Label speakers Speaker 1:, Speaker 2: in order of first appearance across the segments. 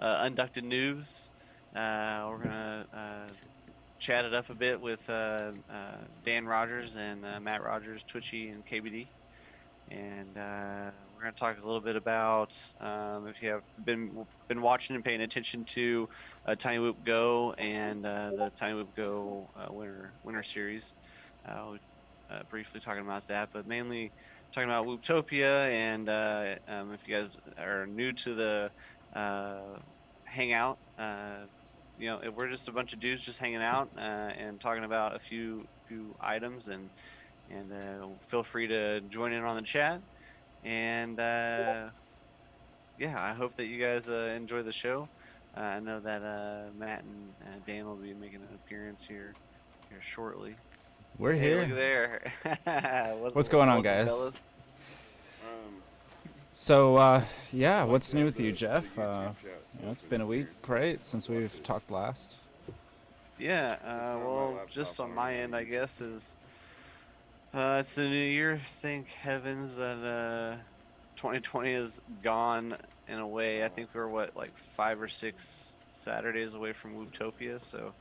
Speaker 1: Unducted News. We're gonna chat it up a bit with Dan Rogers and Matt Rogers, Twitchy and KBD, and we're gonna talk a little bit about if you have been watching and paying attention to Tiny Whoop Go and the Tiny Whoop Go winter series. Briefly talking about that, but mainly talking about Whooptopia. And if you guys are new to the Hangout, we're just a bunch of dudes just hanging out and talking about a few items, and feel free to join in on the chat. And yeah, I hope that you guys enjoy the show. I know that Matt and Dan will be making an appearance here shortly.
Speaker 2: We're
Speaker 1: Hey,
Speaker 2: here.
Speaker 1: look there.
Speaker 2: What's going on,
Speaker 1: welcome,
Speaker 2: guys?
Speaker 1: fellas.
Speaker 2: So, yeah, what's new with you, Jeff? It's been a week, right, since we've talked last.
Speaker 1: Yeah, well, just on my end, I guess, is it's the new year. Thank heavens that 2020 is gone in a way. I think we're like 5 or 6 Saturdays away from Whooptopia, so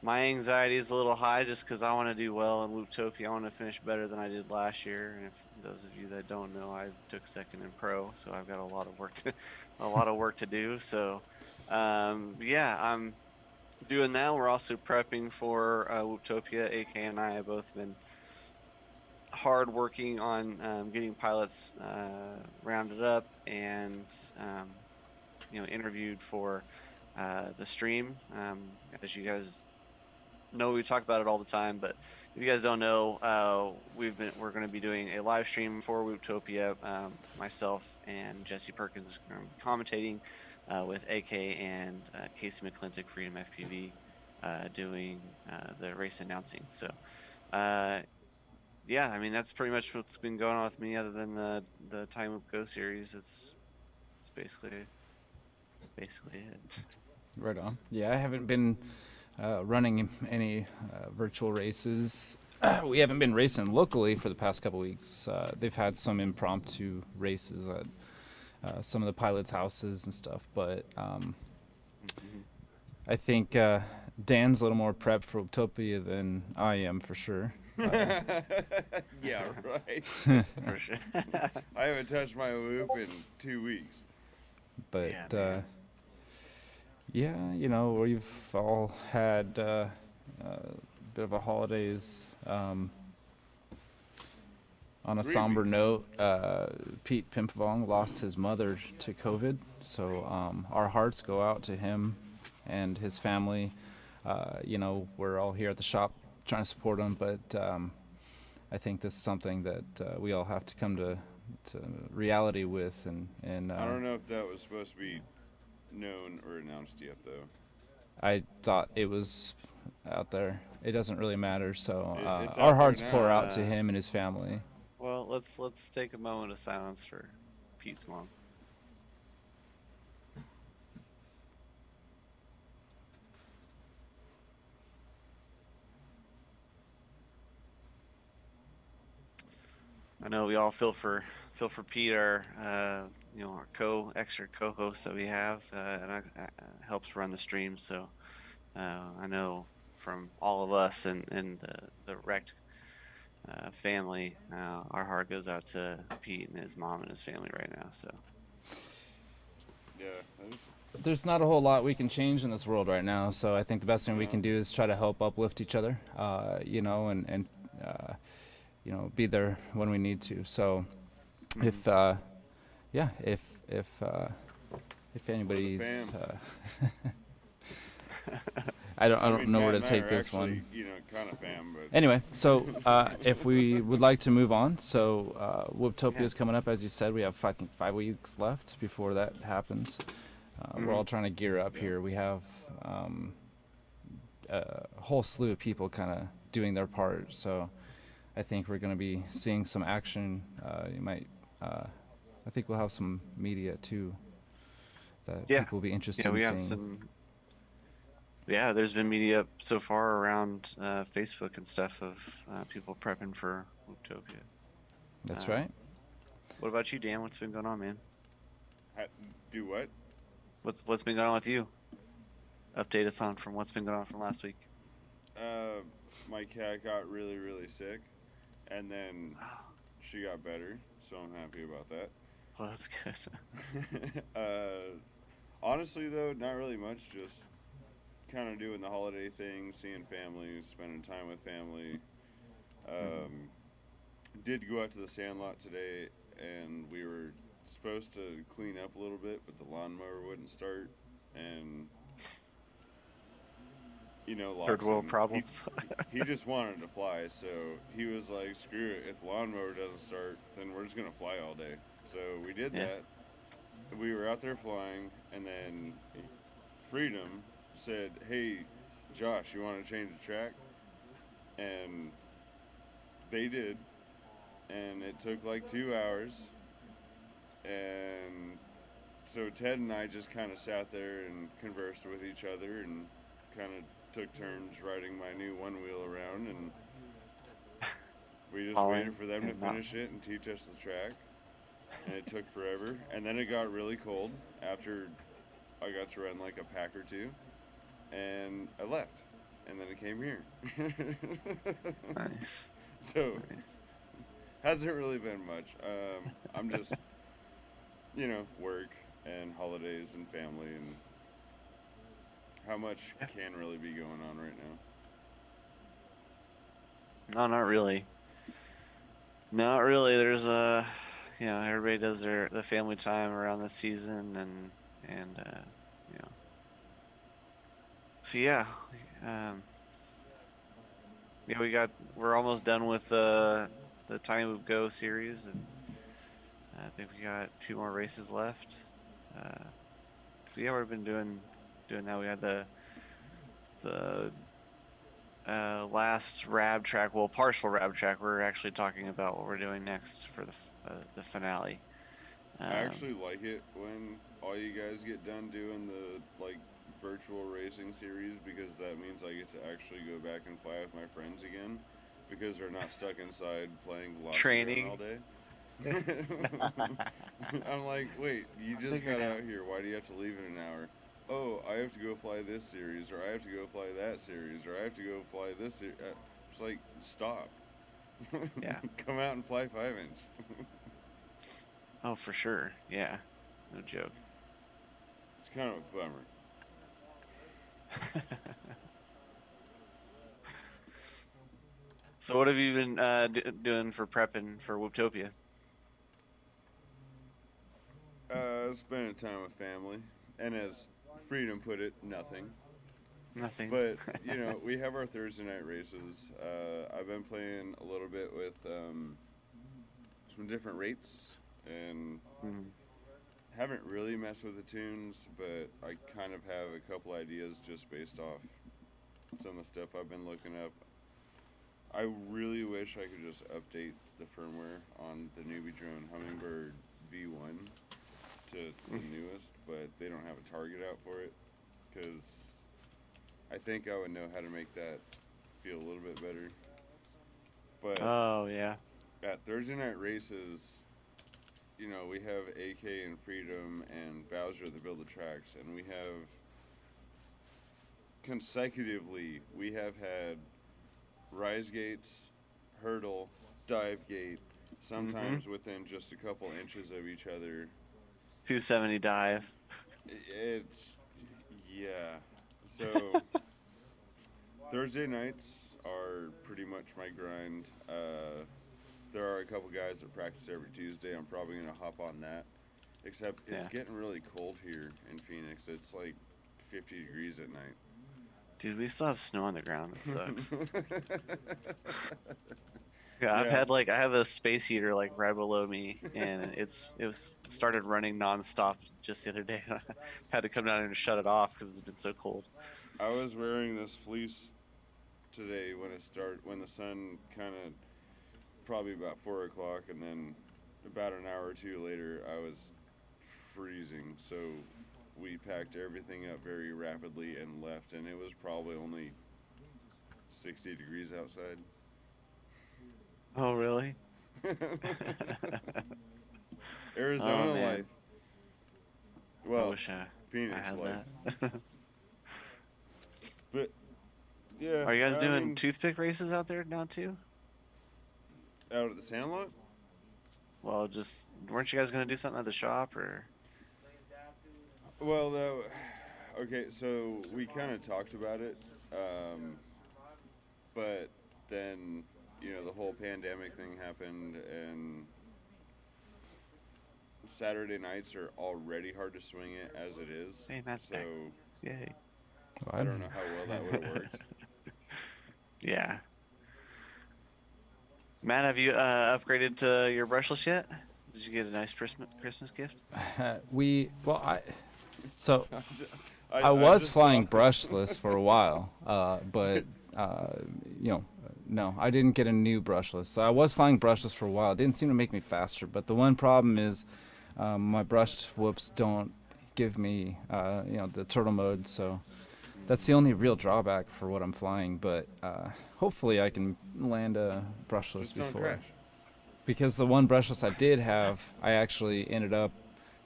Speaker 1: my anxiety is a little high just because I want to do well in Whooptopia. I want to finish better than I did last year. And if those of you that don't know, I took second in pro, so I've got a lot of work to do. So, yeah, I'm doing that. We're also prepping for Whooptopia. AK and I have both been hard working on getting pilots rounded up and interviewed for the stream. As you guys know, we talk about it all the time, but if you guys don't know, we're going to be doing a live stream for Whooptopia. Myself and Jesse Perkins are going to be commentating with AK and Casey McClintock, Freedom FPV, doing the race announcing. So, yeah, I mean, that's pretty much what's been going on with me, other than the Time Loop Go series. It's basically it.
Speaker 2: Right on. Yeah, I haven't been running any virtual races. We haven't been racing locally for the past couple weeks. They've had some impromptu races at some of the pilots' houses and stuff, but I think Dan's a little more prepped for Utopia than I am, for sure.
Speaker 3: Yeah, right.
Speaker 1: For sure.
Speaker 3: I haven't touched my loop in 2 weeks.
Speaker 2: But
Speaker 1: yeah,
Speaker 2: we've all had a bit of a holidays. On a
Speaker 3: 3
Speaker 2: somber
Speaker 3: weeks.
Speaker 2: note, Pete Pimpavong lost his mother to COVID, so our hearts go out to him and his family. We're all here at the shop trying to support him, but I think this is something that we all have to come to reality with. And
Speaker 3: I don't know if that was supposed to be known or announced yet, though.
Speaker 2: I thought it was out there. It doesn't really matter. So
Speaker 3: It's
Speaker 2: our
Speaker 3: out
Speaker 2: hearts
Speaker 3: there
Speaker 2: pour
Speaker 3: now.
Speaker 2: out to him and his family.
Speaker 1: Well, let's take a moment of silence for Pete's mom. I know we all feel for Pete, our our extra co-host that we have, and helps run the stream. So I know from all of us and the wrecked family, our heart goes out to Pete and his mom and his family right now. So
Speaker 3: Yeah.
Speaker 2: There's not a whole lot we can change in this world right now, so I think the best thing we can do is try to help uplift each other, and be there when we need to. So, if anybody's, I don't know where to take this one.
Speaker 3: Kind of fam, but
Speaker 2: Anyway, so if we would like to move on, so Whooptopia is coming up, as you said. We have 5 weeks left before that happens. We're all trying to gear up here. We have a whole slew of people kind of doing their part, so I think we're going to be seeing some action. I think we'll have some media too that people will be interested in
Speaker 1: have
Speaker 2: seeing.
Speaker 1: some. Yeah, there's been media up so far around Facebook and stuff of people prepping for Whooptopia.
Speaker 2: That's right.
Speaker 1: What about you, Dan? What's been going on, man?
Speaker 3: do what?
Speaker 1: What's been going on with you? Update us on from what's been going on from last week.
Speaker 3: My cat got really, really sick, and then
Speaker 1: Oh,
Speaker 3: she got better, so I'm happy about that.
Speaker 1: well, that's good.
Speaker 3: Honestly, though, not really much. Just kind of doing the holiday thing, seeing family, spending time with family. Um, did go out to the sandlot today, and we were supposed to clean up a little bit, but the lawnmower wouldn't start, and
Speaker 1: Third world
Speaker 3: Lawson,
Speaker 1: problems.
Speaker 3: he just wanted to fly, so he was like, screw it, if the lawnmower doesn't start, then we're just going to fly all day. So we did
Speaker 1: Yeah.
Speaker 3: that. We were out there flying, and then Freedom said, hey, Josh, you want to change the track? And they did, and it took like 2 hours, and so Ted and I just kind of sat there and conversed with each other and kind of took turns riding my new one wheel around, and we just
Speaker 1: Falling
Speaker 3: waited for them to
Speaker 1: and not-
Speaker 3: finish it and teach us the track, and it took forever. And then it got really cold after I got to run like a pack or two, and I left, and then it came here.
Speaker 1: Nice.
Speaker 3: So
Speaker 1: Nice.
Speaker 3: hasn't really been much. I'm just work and holidays and family, and how much can really be going on right now.
Speaker 1: No, not really. Not really. There's everybody does the family time around the season, and you know. So yeah, we're almost done with the Tiny Loop Go series, and I think we got 2 more races left. So yeah, we've been doing that. We had the last rab track, well, partial rab track. We're actually talking about what we're doing next for the finale.
Speaker 3: I actually like it when all you guys get done doing the virtual racing series, because that means I get to actually go back and fly with my friends again, because they're not stuck inside playing Velocity
Speaker 1: Training.
Speaker 3: all day. I'm like, wait, you just
Speaker 1: Figure it
Speaker 3: got
Speaker 1: out.
Speaker 3: out here. Why do you have to leave in an hour? Oh, I have to go fly this series, or I have to go fly that series, or I have to go fly this series. It's like, stop.
Speaker 1: Yeah.
Speaker 3: Come out and fly 5-inch.
Speaker 1: Oh, for sure. Yeah. No joke.
Speaker 3: It's kind of a bummer.
Speaker 1: So what have you been doing for prepping for Whooptopia?
Speaker 3: Spending time with family, and as Freedom put it, nothing.
Speaker 1: Nothing.
Speaker 3: But we have our Thursday night races. I've been playing a little bit with some different rates, and haven't really messed with the tunes, but I kind of have a couple ideas just based off some of the stuff I've been looking up. I really wish I could just update the firmware on the newbie drone Hummingbird V1 to the newest, but they don't have a target out for it, because I think I would know how to make that feel a little bit better. But
Speaker 1: Oh yeah.
Speaker 3: at Thursday night races, we have AK and Freedom and Bowser that build the tracks, and we have consecutively had rise gates, hurdle, dive gate, sometimes within just a couple inches of each other.
Speaker 1: 270 dive.
Speaker 3: It's so Thursday nights are pretty much my grind. There are a couple guys that practice every Tuesday. I'm probably gonna hop on that, except it's getting really cold here in Phoenix. It's like 50 degrees at night.
Speaker 1: Dude, we still have snow on the ground. It sucks. Yeah, I have a space heater right below me, and it was started running nonstop just the other day. I had to come down and shut it off because it's been so cold.
Speaker 3: I was wearing this fleece today when the sun kind of probably about 4 o'clock, and then about an hour or two later I was freezing. So we packed everything up very rapidly and left, and it was probably only 60 degrees outside.
Speaker 1: Oh really?
Speaker 3: Arizona
Speaker 1: Oh, man.
Speaker 3: life. Well, Phoenix,
Speaker 1: I have
Speaker 3: like.
Speaker 1: that.
Speaker 3: But yeah,
Speaker 1: Are you guys
Speaker 3: I
Speaker 1: doing
Speaker 3: mean,
Speaker 1: toothpick races out there now too?
Speaker 3: out at the Sandlot?
Speaker 1: Well, just weren't you guys gonna do something at the shop or?
Speaker 3: Well, okay, so we kind of talked about it, but then the whole pandemic thing happened, and Saturday nights are already hard to swing it as it is.
Speaker 1: Hey, Matt's
Speaker 3: So
Speaker 1: back. Yay.
Speaker 3: I don't know how well that would have worked.
Speaker 1: Yeah. Matt, have you upgraded to your brushless yet? Did you get a nice Christmas gift?
Speaker 2: So
Speaker 3: I
Speaker 2: I was
Speaker 3: just
Speaker 2: flying
Speaker 3: saw-
Speaker 2: brushless for a while, but no, I didn't get a new brushless. So I was flying brushless for a while. It didn't seem to make me faster, but the one problem is my brushed whoops don't give me the turtle mode. So that's the only real drawback for what I'm flying. But hopefully I can land a brushless
Speaker 3: Just don't
Speaker 2: before.
Speaker 3: crash.
Speaker 2: Because the one brushless I did have, I actually ended up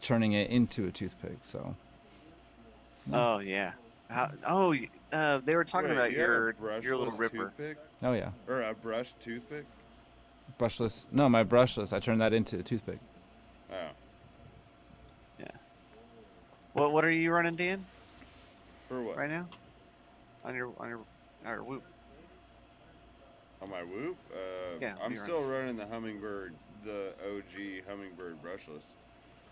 Speaker 2: turning it into a toothpick. So.
Speaker 1: Oh yeah. They were talking
Speaker 3: Wait,
Speaker 1: about
Speaker 3: you have a
Speaker 1: your little
Speaker 3: brushless
Speaker 1: ripper.
Speaker 3: toothpick?
Speaker 2: Oh yeah.
Speaker 3: Or a brushed toothpick?
Speaker 2: Brushless. No, my brushless. I turned that into a toothpick.
Speaker 3: Oh.
Speaker 1: Yeah. What are you running, Dan,
Speaker 3: For what?
Speaker 1: right now? On your whoop.
Speaker 3: On my Whoop?
Speaker 1: Yeah,
Speaker 3: I'm
Speaker 1: you're
Speaker 3: still running the Hummingbird, the OG Hummingbird brushless.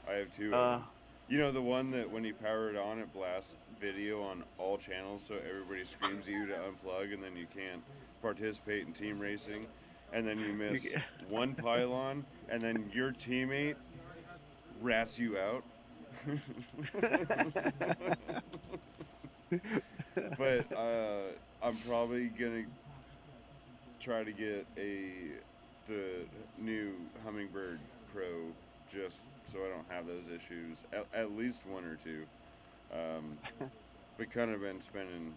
Speaker 3: I have two of them. You know, the one that when you power it on, it blasts video on all channels, so everybody screams at you to unplug, and then you can't participate in team racing, and then you miss one pylon, and then your teammate rats you out. But I'm probably gonna try to get the new Hummingbird Pro just so I don't have those issues. At least one or two. But kind of been spending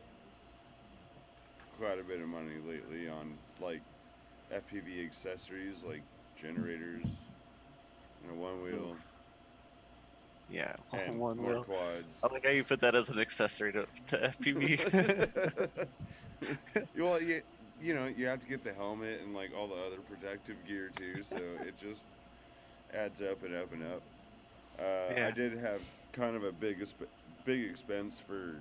Speaker 3: quite a bit of money lately on like FPV accessories like generators, one wheel,
Speaker 1: Yeah,
Speaker 3: and
Speaker 1: one
Speaker 3: more
Speaker 1: wheel.
Speaker 3: quads.
Speaker 1: I like how you put that as an accessory to FPV.
Speaker 3: Well, you have to get the helmet and like all the other protective gear too, so it just adds up and up and up.
Speaker 1: Yeah.
Speaker 3: I did have kind of a big expense for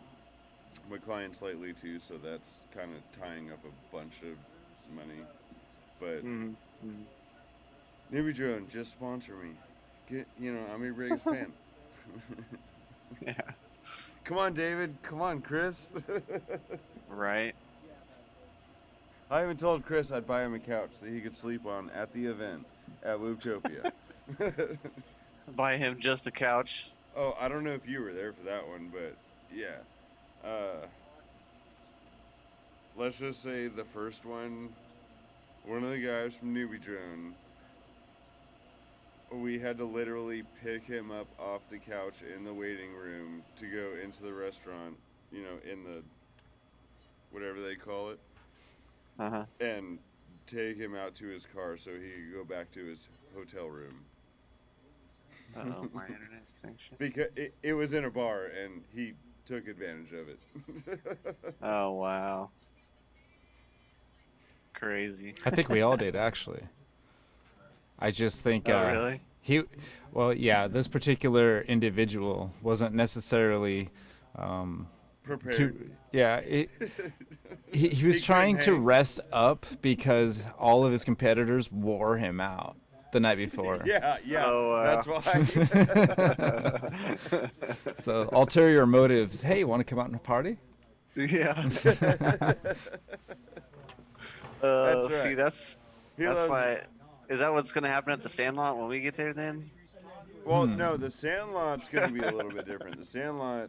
Speaker 3: my clients lately too, so that's kind of tying up a bunch of money. But Newbie Drone, just sponsor me. I'm your biggest fan.
Speaker 1: Yeah.
Speaker 3: Come on, David. Come on, Chris.
Speaker 1: Right.
Speaker 3: I even told Chris I'd buy him a couch that he could sleep on at the event at Wooptopia.
Speaker 1: Buy him just the couch.
Speaker 3: Oh, I don't know if you were there for that one, but yeah. Let's just say the first one of the guys from Newbie Drone, we had to literally pick him up off the couch in the waiting room to go into the restaurant, in the whatever they call it, and take him out to his car so he could go back to his hotel room.
Speaker 1: Oh, my internet connection.
Speaker 3: Because it was in a bar and he took advantage of it.
Speaker 1: Oh, wow. Crazy.
Speaker 2: I think we all did, actually. I just think
Speaker 1: Oh, really?
Speaker 2: this particular individual wasn't necessarily
Speaker 3: Prepared.
Speaker 2: he was
Speaker 3: He
Speaker 2: trying
Speaker 3: couldn't
Speaker 2: to
Speaker 3: hang.
Speaker 2: rest up because all of his competitors wore him out the night before.
Speaker 3: Yeah,
Speaker 1: Oh, wow.
Speaker 3: that's why.
Speaker 2: So ulterior motives. Hey, want to come out and party?
Speaker 1: Yeah.
Speaker 3: That's
Speaker 1: See,
Speaker 3: right.
Speaker 1: that's
Speaker 3: He loves
Speaker 1: why. Is that what's gonna happen at the Sandlot when we get there? Then.
Speaker 3: Well, no, the Sandlot's going to be a little bit different. The Sandlot,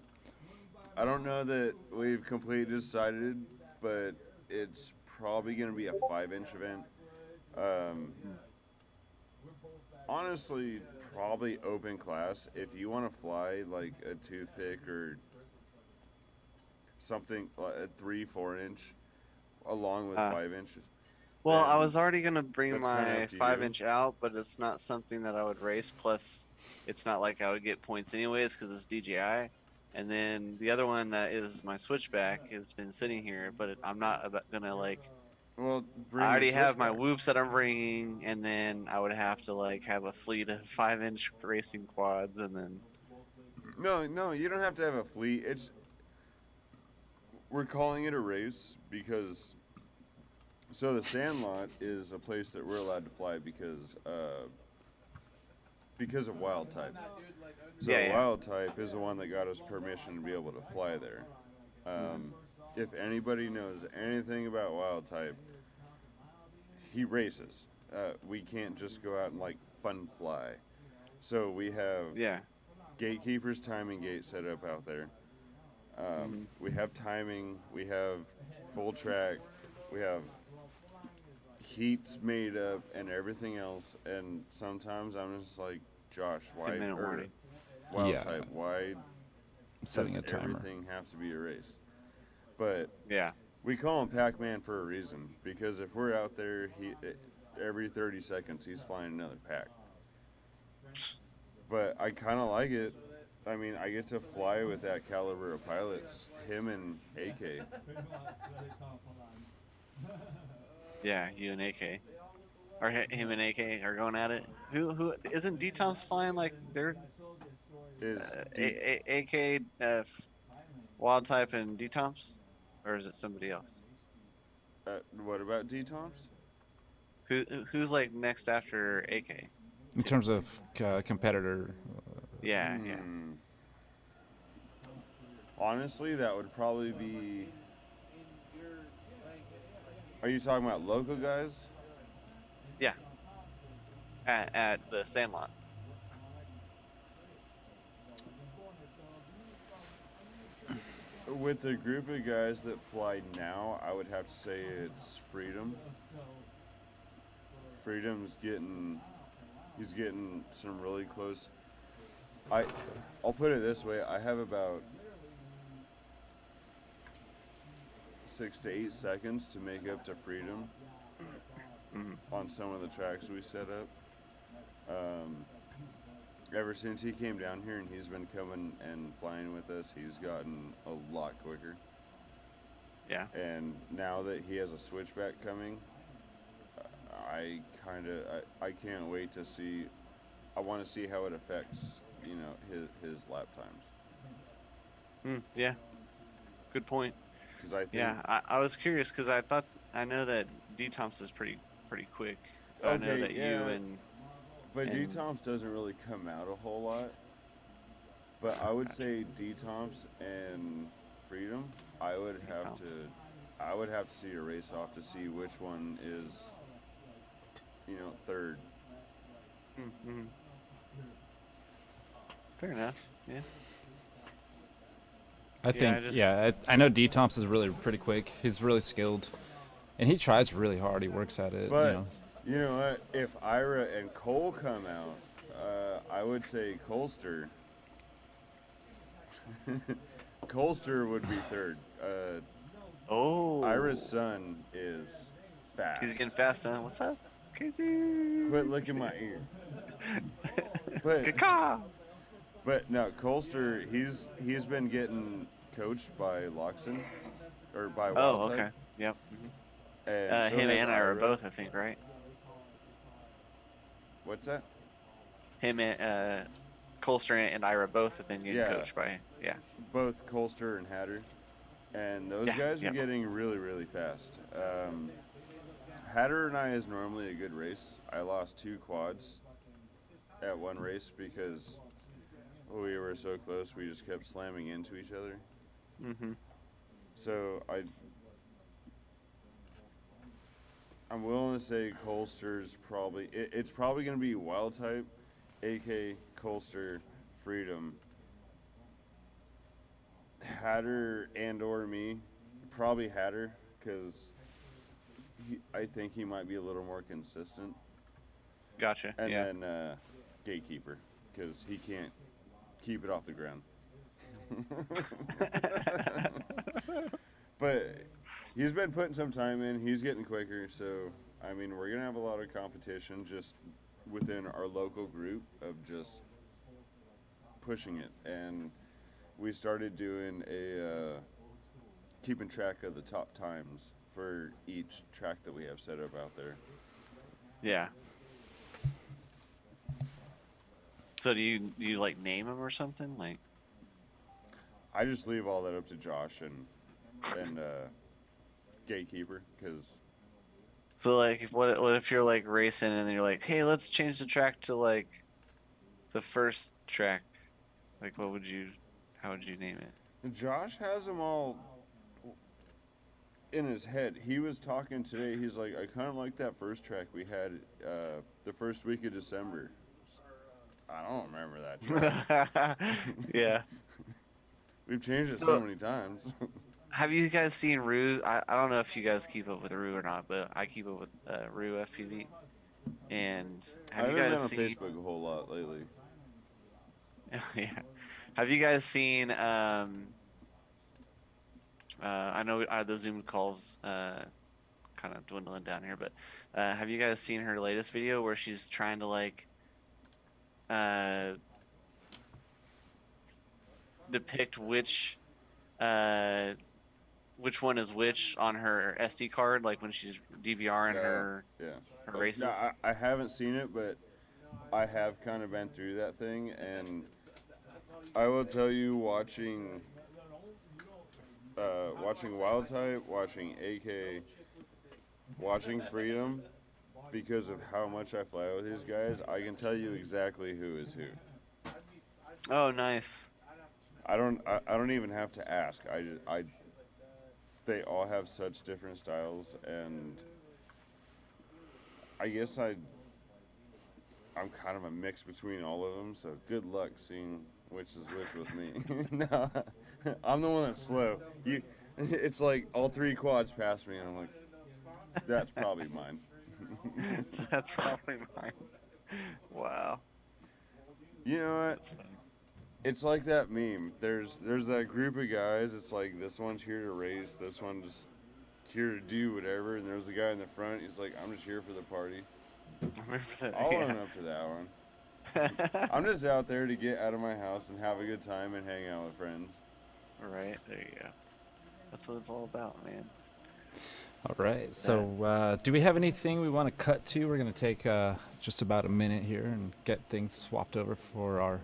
Speaker 3: I don't know that we've completely decided, but it's probably going to be a 5-inch event. Honestly, probably open class. If you want to fly like a toothpick or something, like a 3-4 inch, along with 5 inches.
Speaker 1: Well, I
Speaker 3: then
Speaker 1: was already gonna bring
Speaker 3: that's kinda
Speaker 1: my
Speaker 3: up to you.
Speaker 1: 5-inch out, but it's not something that I would race. Plus, it's not like I would get points anyways because it's DJI. And then the other one that is my switchback has been sitting here, but I'm not gonna like.
Speaker 3: Well,
Speaker 1: I
Speaker 3: bring the
Speaker 1: already have my
Speaker 3: switchback.
Speaker 1: whoops that I'm bringing, and then I would have to like have a fleet of 5-inch racing quads, and then
Speaker 3: No, no, you don't have to have a fleet. We're calling it a race because so the Sandlot is a place that we're allowed to fly because of wild type. So
Speaker 1: yeah, yeah,
Speaker 3: wild type is the one that got us permission to be able to fly there. If anybody knows anything about wild type, he races. We can't just go out and like fun fly. So we have
Speaker 1: yeah.
Speaker 3: gatekeepers timing gate set up out there. We have timing. We have full track. We have heats made up and everything else. And sometimes I'm just like, Josh, why
Speaker 1: 10-minute
Speaker 3: or
Speaker 1: warning.
Speaker 3: wild
Speaker 2: Yeah.
Speaker 3: type? Why
Speaker 2: Setting
Speaker 3: does
Speaker 2: a timer.
Speaker 3: everything have to be a race? But
Speaker 1: Yeah,
Speaker 3: we call him Pac-Man for a reason because if we're out there, every 30 seconds he's flying another pack. But I kind of like it. I mean, I get to fly with that caliber of pilots, him and AK.
Speaker 1: yeah. You and AK, or him and AK are going at it. Who isn't D Tom's flying like they're
Speaker 3: Is
Speaker 1: AK wild type and D Tom's, or is it somebody else?
Speaker 3: what about D-Toms?
Speaker 1: Who's like next after AK?
Speaker 2: In terms of competitor,
Speaker 1: Yeah, yeah.
Speaker 3: Honestly, that would probably be. Are you talking about local guys?
Speaker 1: Yeah. At the Sandlot.
Speaker 3: With the group of guys that fly now, I would have to say it's Freedom. Freedom's he's getting some really close. I'll put it this way: I have about 6 to 8 seconds to make up to Freedom on some of the tracks we set up. Ever since he came down here and he's been coming and flying with us, he's gotten a lot quicker.
Speaker 1: Yeah.
Speaker 3: And now that he has a switchback coming, I can't wait to see. I want to see how it affects, his lap times.
Speaker 1: Yeah. Good point.
Speaker 3: Because I think.
Speaker 1: Yeah, I was curious because I know that D Tom's is pretty quick. But I know
Speaker 3: Okay,
Speaker 1: that you
Speaker 3: yeah.
Speaker 1: and
Speaker 3: But
Speaker 1: and-
Speaker 3: D-Tomps doesn't really come out a whole lot. But I would say D-Tomps and Freedom, I would have to see a race off to see which one is, third.
Speaker 1: mm-hmm. Fair enough. Yeah.
Speaker 2: I think, I know D. Thompson is really pretty quick. He's really skilled, and he tries really hard. He works at it.
Speaker 3: But you know what? If Ira and Cole come out, I would say Colster. Colster would be third.
Speaker 1: Oh.
Speaker 3: Ira's son is fast.
Speaker 1: He's getting fast, huh? What's up, Casey?
Speaker 3: Quit licking my ear. But
Speaker 1: Caw.
Speaker 3: But no, Colster, he's been getting coached by Loxon, or by
Speaker 1: Oh,
Speaker 3: Wild
Speaker 1: okay.
Speaker 3: Type,
Speaker 1: Yep.
Speaker 3: and so
Speaker 1: Him
Speaker 3: has
Speaker 1: and Ira both, I think, right?
Speaker 3: What's that?
Speaker 1: Him and Colster and Ira both have been getting
Speaker 3: Yeah.
Speaker 1: coached by. Yeah.
Speaker 3: Both Colster and Hatter, and those
Speaker 1: Yeah,
Speaker 3: guys
Speaker 1: yep.
Speaker 3: are getting really, really fast. Hatter and I is normally a good race. I lost 2 quads at one race because we were so close. We just kept slamming into each other.
Speaker 1: Mm-hmm.
Speaker 3: So I'm willing to say Colster's probably it's probably going to be Wild Type, AK, Colster, Freedom, Hatter and or me. Probably Hatter because I think he might be a little more consistent.
Speaker 1: Gotcha.
Speaker 3: And
Speaker 1: yeah.
Speaker 3: then Gatekeeper because he can't keep it off the ground. But he's been putting some time in. He's getting quicker. So, I mean, we're going to have a lot of competition just within our local group of just pushing it. And we started doing keeping track of the top times for each track that we have set up out there.
Speaker 1: Yeah. So do you like name them or something? Like,
Speaker 3: I just leave all that up to Josh and Gatekeeper, because.
Speaker 1: so like, what if you're like racing and then you're like, hey, let's change the track to like the first track? Like, how would you name it?
Speaker 3: Josh has them all in his head. He was talking today. He's like, I kind of like that first track we had the first week of December. I don't remember that track.
Speaker 1: Yeah.
Speaker 3: We've changed it so many times.
Speaker 1: Have you guys seen Rue? I don't know if you guys keep up with Rue or not, but I keep up with Rue FPV. And have you guys seen?
Speaker 3: I've been on Facebook a whole lot lately.
Speaker 1: Yeah. Have you guys seen? I know the Zoom calls kind of dwindling down here, but have you guys seen her latest video where she's trying to like depict which one is which on her SD card, like when she's DVRing her races?
Speaker 3: No, I haven't seen it, but I have kind of been through that thing, and I will tell you, watching Wild Type, watching AK, watching Freedom, because of how much I fly with these guys, I can tell you exactly who is who.
Speaker 1: Oh, nice.
Speaker 3: I don't even have to ask. They all have such different styles, and I guess I'm kind of a mix between all of them. So good luck seeing which is which with me. No, I'm the one that's slow. It's like all three quads pass me, and I'm like, that's probably mine.
Speaker 1: That's probably mine. Wow.
Speaker 3: You know what? It's like that meme. There's that group of guys. It's like, this one's here to race, this one's here to do whatever, and there's the guy in the front. He's like, I'm just here for the party.
Speaker 1: I remember that.
Speaker 3: I'll own up to that one. I'm just out there to get out of my house and have a good time and hang out with friends.
Speaker 1: Right, there you go. That's what it's all about, man.
Speaker 2: All right. So do we have anything we want to cut to? We're going to take just about a minute here and get things swapped over for our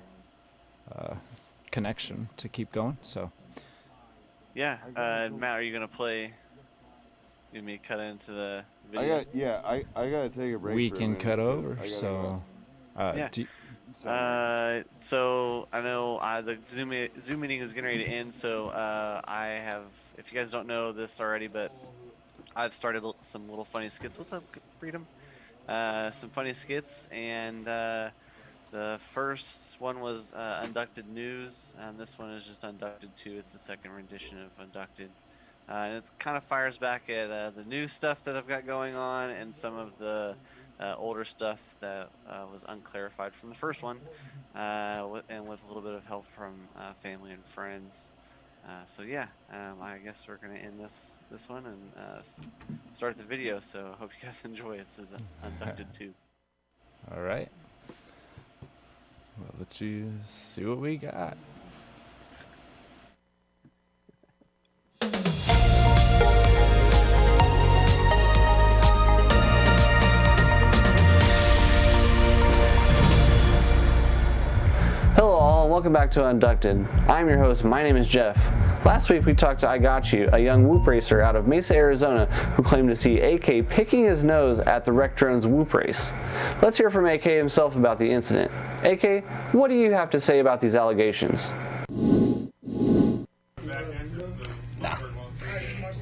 Speaker 2: connection to keep going. So
Speaker 1: yeah, Matt, are you gonna play? You me cut into the video?
Speaker 3: I gotta take a break.
Speaker 2: We
Speaker 3: for a
Speaker 2: can
Speaker 3: minute,
Speaker 2: cut
Speaker 3: but
Speaker 2: over.
Speaker 3: I gotta
Speaker 2: So
Speaker 1: yeah. So I know the Zoom meeting is getting ready to end. So I have, if you guys don't know this already, but I've started some little funny skits. What's up, Freedom? Some funny skits, and the first one was Unducted News, and this one is just Unducted 2. It's the second rendition of Unducted. And it kind of fires back at the new stuff that I've got going on and some of the older stuff that was unclarified from the first one, and with a little bit of help from family and friends. So yeah, I guess we're going to end this one and start the video, so I hope you guys enjoy it. This is Unducted 2.
Speaker 2: all right. Well, let's see what we got.
Speaker 1: Hello all, welcome back to Unducted. I'm your host, my name is Jeff. Last week we talked to I Got You, a young whoop racer out of Mesa, Arizona, who claimed to see AK picking his nose at the Wreck Drones whoop race. Let's hear from AK himself about the incident. AK, what do you have to say about these allegations?
Speaker 4: Nah,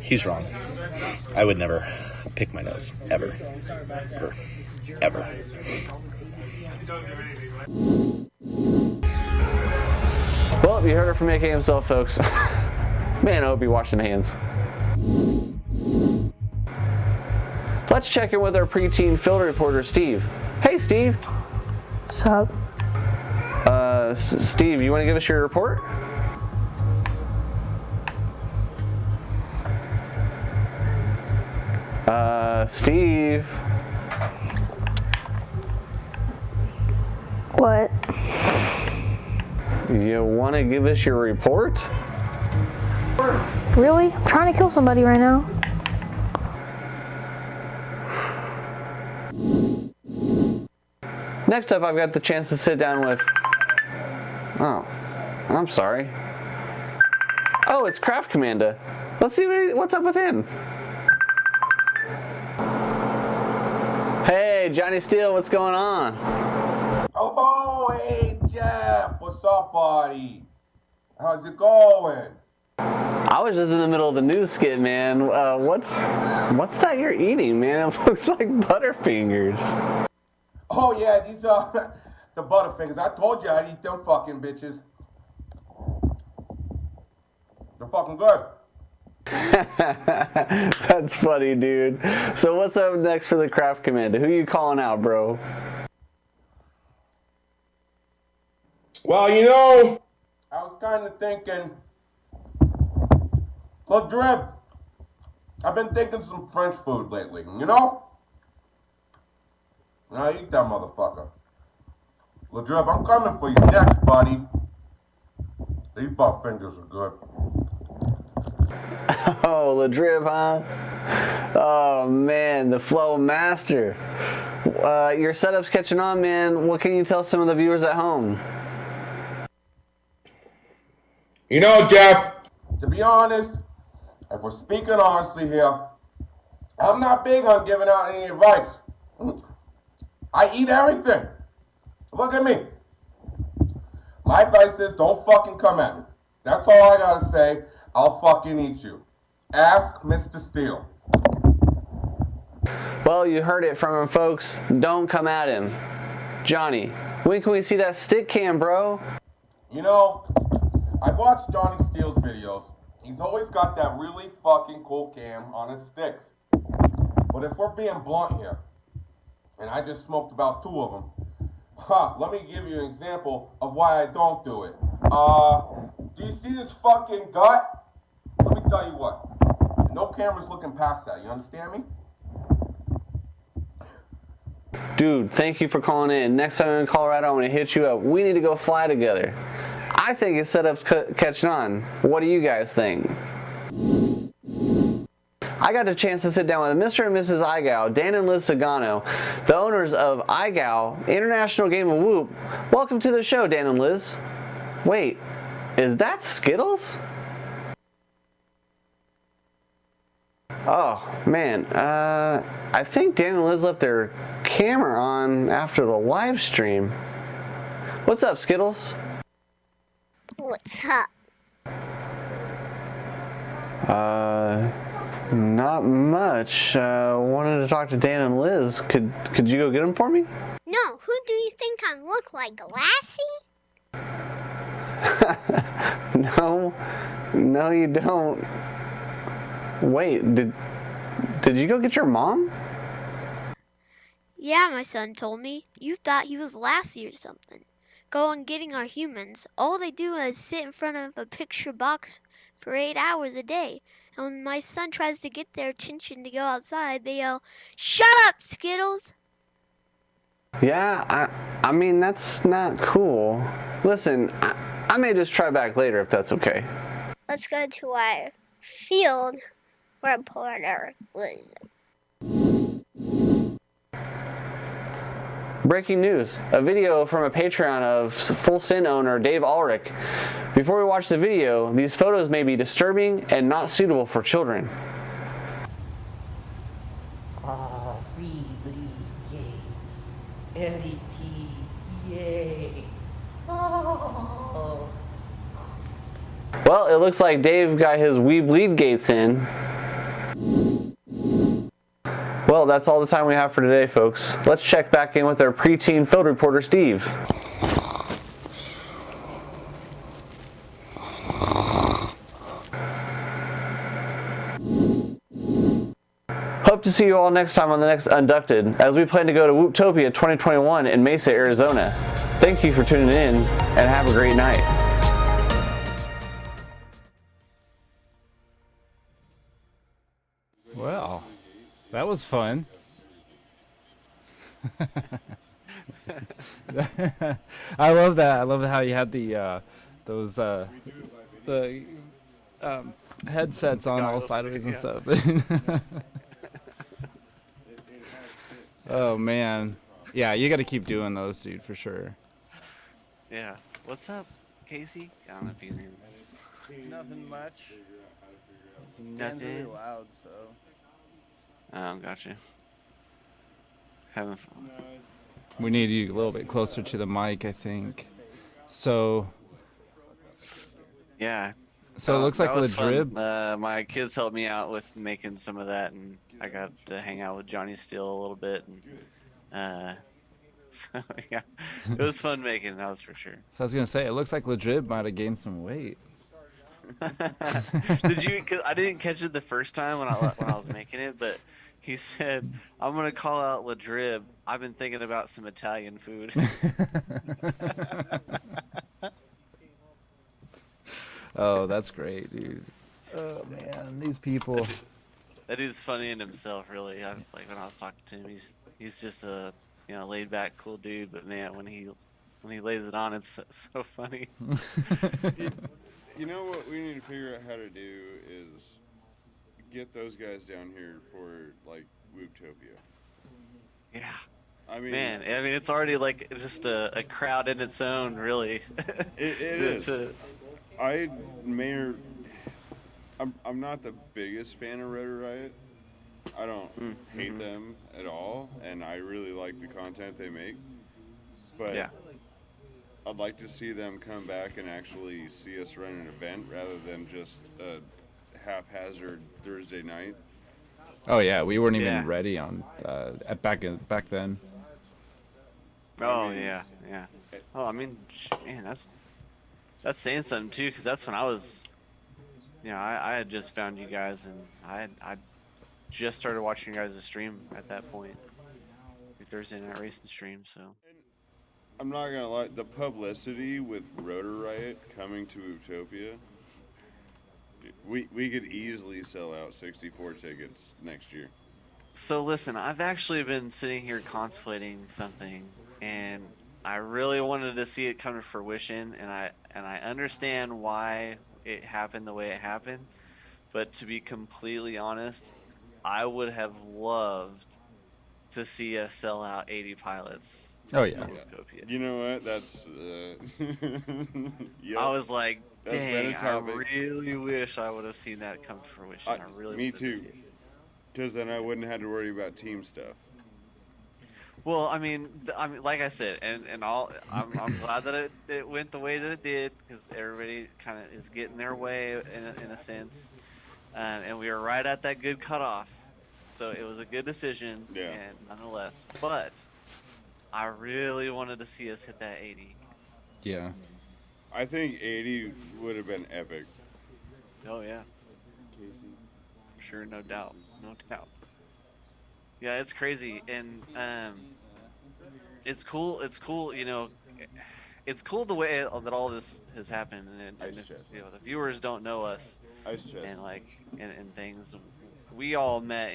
Speaker 4: he's wrong. I would never pick my nose, ever. Ever.
Speaker 1: Well, you heard it from AK himself, folks. Man, I hope you washed them hands. Let's check in with our preteen field reporter, Steve. Hey, Steve.
Speaker 5: What's up?
Speaker 1: Steve, you want to give us your report? Steve.
Speaker 5: What?
Speaker 1: You want to give us your report?
Speaker 5: Really? I'm trying to kill somebody right now.
Speaker 1: Next up, I've got the chance to sit down with... Oh, I'm sorry. Oh, it's Craft Commanda. Let's see what's up with him. Hey, Johnny Steele, what's going on?
Speaker 6: Oh, hey, Jeff. What's up, buddy? How's it going?
Speaker 1: I was just in the middle of the news skit, man. What's that you're eating, man? It looks like Butterfingers.
Speaker 6: Oh, yeah, these are the Butterfingers. I told you I'd eat them fucking bitches. They're fucking good.
Speaker 1: That's funny, dude. So what's up next for the Craft Commander? Who you calling out, bro?
Speaker 6: Well, you know, I was kind of thinking, look, Drib, I've been thinking some French food lately, you know? And I eat that motherfucker. Ladrib, I'm coming for you next, buddy. These Butterfingers are good.
Speaker 1: Oh, Ladrib, huh? Oh, man, the Flow Master. Your setup's catching on, man. What can you tell some of the viewers at home?
Speaker 6: You know, Jeff, to be honest, if we're speaking honestly here, I'm not big on giving out any advice. I eat everything. Look at me. My advice is don't fucking come at me. That's all I gotta say. I'll fucking eat you. Ask Mr. Steele.
Speaker 1: Well, you heard it from him, folks. Don't come at him. Johnny, when can we see that stick cam, bro?
Speaker 6: You know, I've watched Johnny Steele's videos. He's always got that really fucking cool cam on his sticks. But if we're being blunt here, and I just smoked about 2 of them, let me give you an example of why I don't do it. Do you see this fucking gut? Let me tell you what. No camera's looking past that. You understand me?
Speaker 1: Dude, thank you for calling in. Next time I'm in Colorado, I'm going to hit you up. We need to go fly together. I think his setup's catching on. What do you guys think? I got a chance to sit down with Mr. and Mrs. Igao, Dan and Liz Sagano, the owners of Igao, International Game of Whoop. Welcome to the show, Dan and Liz. Wait, is that Skittles? Oh, man, I think Dan and Liz left their camera on after the live stream. What's up, Skittles?
Speaker 7: What's up?
Speaker 1: Not much. Wanted to talk to Dan and Liz. Could you go get them for me?
Speaker 7: No, who do you think I look like, Lassie?
Speaker 1: No, you don't. Wait, did you go get your mom?
Speaker 8: Yeah, my son told me. You thought he was Lassie or something. Go on getting our humans. All they do is sit in front of a picture box for 8 hours a day. And when my son tries to get their attention to go outside, they yell, "Shut up, Skittles!"
Speaker 1: Yeah, I mean, that's not cool. Listen, I may just try back later if that's okay.
Speaker 7: Let's go to our field reporter, Liz.
Speaker 1: Breaking news, a video from a Patreon of Full Sin owner Dave Ulrich. Before we watch the video, these photos may be disturbing and not suitable for children.
Speaker 9: Ah, free bleed gates. LET, yay. Oh.
Speaker 1: Well, it looks like Dave got his We Bleed gates in. Well, that's all the time we have for today, folks. Let's check back in with our preteen field reporter, Steve. Hope to see you all next time on the next Unducted, as we plan to go to Whooptopia 2021 in Mesa, Arizona. Thank you for tuning in, and have a great night.
Speaker 2: Well, that was fun. I love that. I love how you had the those the headsets on all
Speaker 1: Goggles,
Speaker 2: sideways and
Speaker 1: yeah.
Speaker 2: stuff. Oh man, yeah, you got to keep doing those, dude, for sure.
Speaker 1: Yeah. What's up, Casey? I don't know if you can hear me.
Speaker 10: Nothing much. Dan's really
Speaker 1: Nothing.
Speaker 10: loud, so.
Speaker 1: Oh, gotcha. Having fun.
Speaker 2: We need you a little bit closer to the mic, I think. So
Speaker 1: Yeah.
Speaker 2: it looks like
Speaker 1: that was
Speaker 2: Ladrib.
Speaker 1: fun. My kids helped me out with making some of that, and I got to hang out with Johnny Steele a little bit, and so yeah, it was fun making. That was for sure.
Speaker 2: So I was gonna say, it looks like Ladrib might have gained some weight.
Speaker 1: Did you? Cause I didn't catch it the first time when I was making it, but he said, "I'm gonna call out Ladrib. I've been thinking about some Italian food."
Speaker 2: Oh, that's great, dude. Oh man, these people.
Speaker 1: That dude's funny in himself, really. Like when I was talking to him, he's just a laid back, cool dude. But man, when he lays it on, it's so funny.
Speaker 3: You know what we need to figure out how to do is get those guys down here for like Wooptopia.
Speaker 1: Yeah.
Speaker 3: I mean,
Speaker 1: Man, it's already like just a crowd in its own, really.
Speaker 3: it is. I'm not the biggest fan of Rotor Riot. I don't hate them at all, and I really like the content they make. But
Speaker 1: yeah.
Speaker 3: I'd like to see them come back and actually see us run an event rather than just a haphazard Thursday night.
Speaker 2: Oh yeah, we weren't even
Speaker 1: Yeah.
Speaker 2: ready on back then.
Speaker 1: Oh
Speaker 3: I mean,
Speaker 1: yeah. Oh, I mean, man, that's saying something too, because that's when I was, I had just found you guys, and I just started watching you guys' stream at that point, your Thursday night racing stream. So
Speaker 3: I'm not gonna lie, the publicity with Rotor Riot coming to Utopia, we could easily sell out 64 tickets next year.
Speaker 1: So listen, I've actually been sitting here contemplating something, and I really wanted to see it come to fruition, and I understand why it happened the way it happened, but to be completely honest, I would have loved to see us sell out 80 pilots.
Speaker 2: Oh yeah.
Speaker 1: Utopia.
Speaker 3: You know what? That's yep.
Speaker 1: I was like,
Speaker 3: That's been a
Speaker 1: dang, I
Speaker 3: topic.
Speaker 1: really wish I would have seen that come to fruition. I really
Speaker 3: me
Speaker 1: wanted to
Speaker 3: too.
Speaker 1: see it.
Speaker 3: Because then I wouldn't have to worry about team stuff.
Speaker 1: Well, I mean, like I said, and I'm glad that it went the way that it did, because everybody kind of is getting their way in a sense, and we were right at that good cutoff, so it was a good decision,
Speaker 3: Yeah.
Speaker 1: and nonetheless. But I really wanted to see us hit that 80.
Speaker 2: Yeah.
Speaker 3: I think 80 would have been epic.
Speaker 1: Oh yeah. Sure, no doubt. Yeah, it's crazy, and it's cool. It's cool, it's cool the way that all this has happened, and if, the viewers don't know us, and and things. We all met.